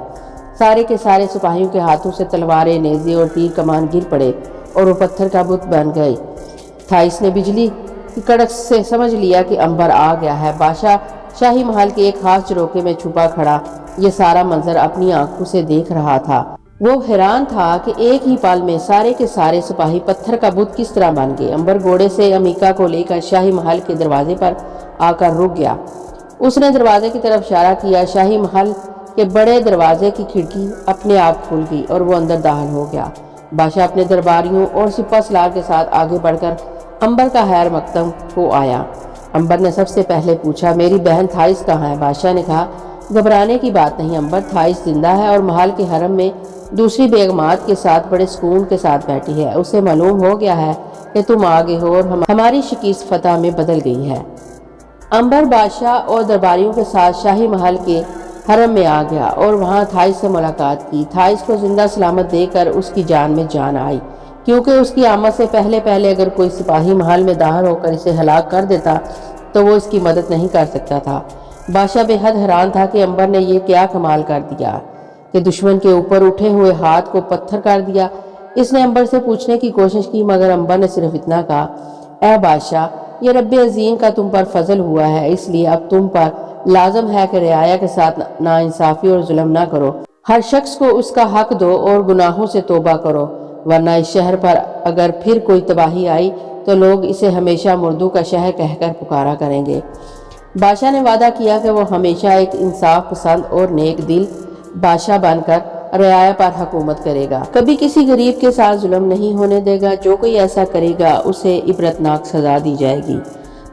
سارے کے سارے سپاہیوں کے ہاتھوں سے تلواریں، نیزے اور تیر کمان گر پڑے اور وہ پتھر کا بت بن گئے تھا۔ اس نے بجلی کی کڑک سے سمجھ لیا کہ انبر آ گیا ہے۔ بادشاہ شاہی محل کے ایک خاص چروکے میں چھپا کھڑا یہ سارا منظر اپنی آنکھوں سے دیکھ رہا تھا۔ وہ حیران تھا کہ ایک ہی پل میں سارے کے سارے سپاہی پتھر کا بت کس طرح بن گئے۔ انبر گھوڑے سے امیکا کو لے کر شاہی محل کے دروازے پر آ کر رک گیا۔ اس نے دروازے کی طرف اشارہ کیا، شاہی محل کے بڑے دروازے کی کھڑکی اپنے آپ کھل گئی اور وہ اندر داخل ہو گیا۔ بادشاہ اپنے درباریوں اور سپہ سالار کے ساتھ آگے بڑھ کر انبر کا خیر مقدم کو آیا۔ انبر نے سب سے پہلے پوچھا، میری بہن تھائس کہاں ہے؟ بادشاہ نے کہا، گھبرانے کی بات نہیں انبر، تھائس زندہ ہے اور محل کے حرم میں دوسری بیگمات کے ساتھ بڑے سکون کے ساتھ بیٹھی ہے۔ اسے معلوم ہو گیا ہے کہ تم آگے ہو اور ہماری شکست فتح میں بدل گئی ہے۔ انبر بادشاہ اور درباریوں کے ساتھ شاہی محل کے حرم میں آ گیا اور وہاں تھائس سے ملاقات کی۔ تھائس کو زندہ سلامت دے کر اس کی جان میں جان آئی، کیونکہ اس کی آمد سے پہلے اگر کوئی سپاہی محل میں داخل ہو کر اسے ہلاک کر دیتا تو وہ اس کی مدد نہیں کر سکتا تھا۔ بادشاہ بے حد حیران تھا کہ انبر نے یہ کیا کمال کر دیا کہ دشمن کے اوپر اٹھے ہوئے ہاتھ کو پتھر کر دیا۔ اس نے انبر سے پوچھنے کی کوشش کی مگر انبر نے صرف اتنا کہا، اے بادشاہ، یہ رب عظیم کا تم پر فضل ہوا ہے، اس لیے اب تم پر لازم ہے کہ رعایا کے ساتھ ناانصافی اور ظلم نہ کرو، ہر شخص کو اس کا حق دو اور گناہوں سے توبہ کرو، ورنہ اس شہر پر اگر پھر کوئی تباہی آئی تو لوگ اسے ہمیشہ مردوں کا شہر کہہ کر پکارا کریں گے۔ بادشاہ نے وعدہ کیا کہ وہ ہمیشہ ایک انصاف پسند اور نیک دل بادشاہ بن کر رعایا پر حکومت کرے گا، کبھی کسی غریب کے ساتھ ظلم نہیں ہونے دے گا، جو کوئی ایسا کرے گا اسے عبرتناک سزا دی جائے گی۔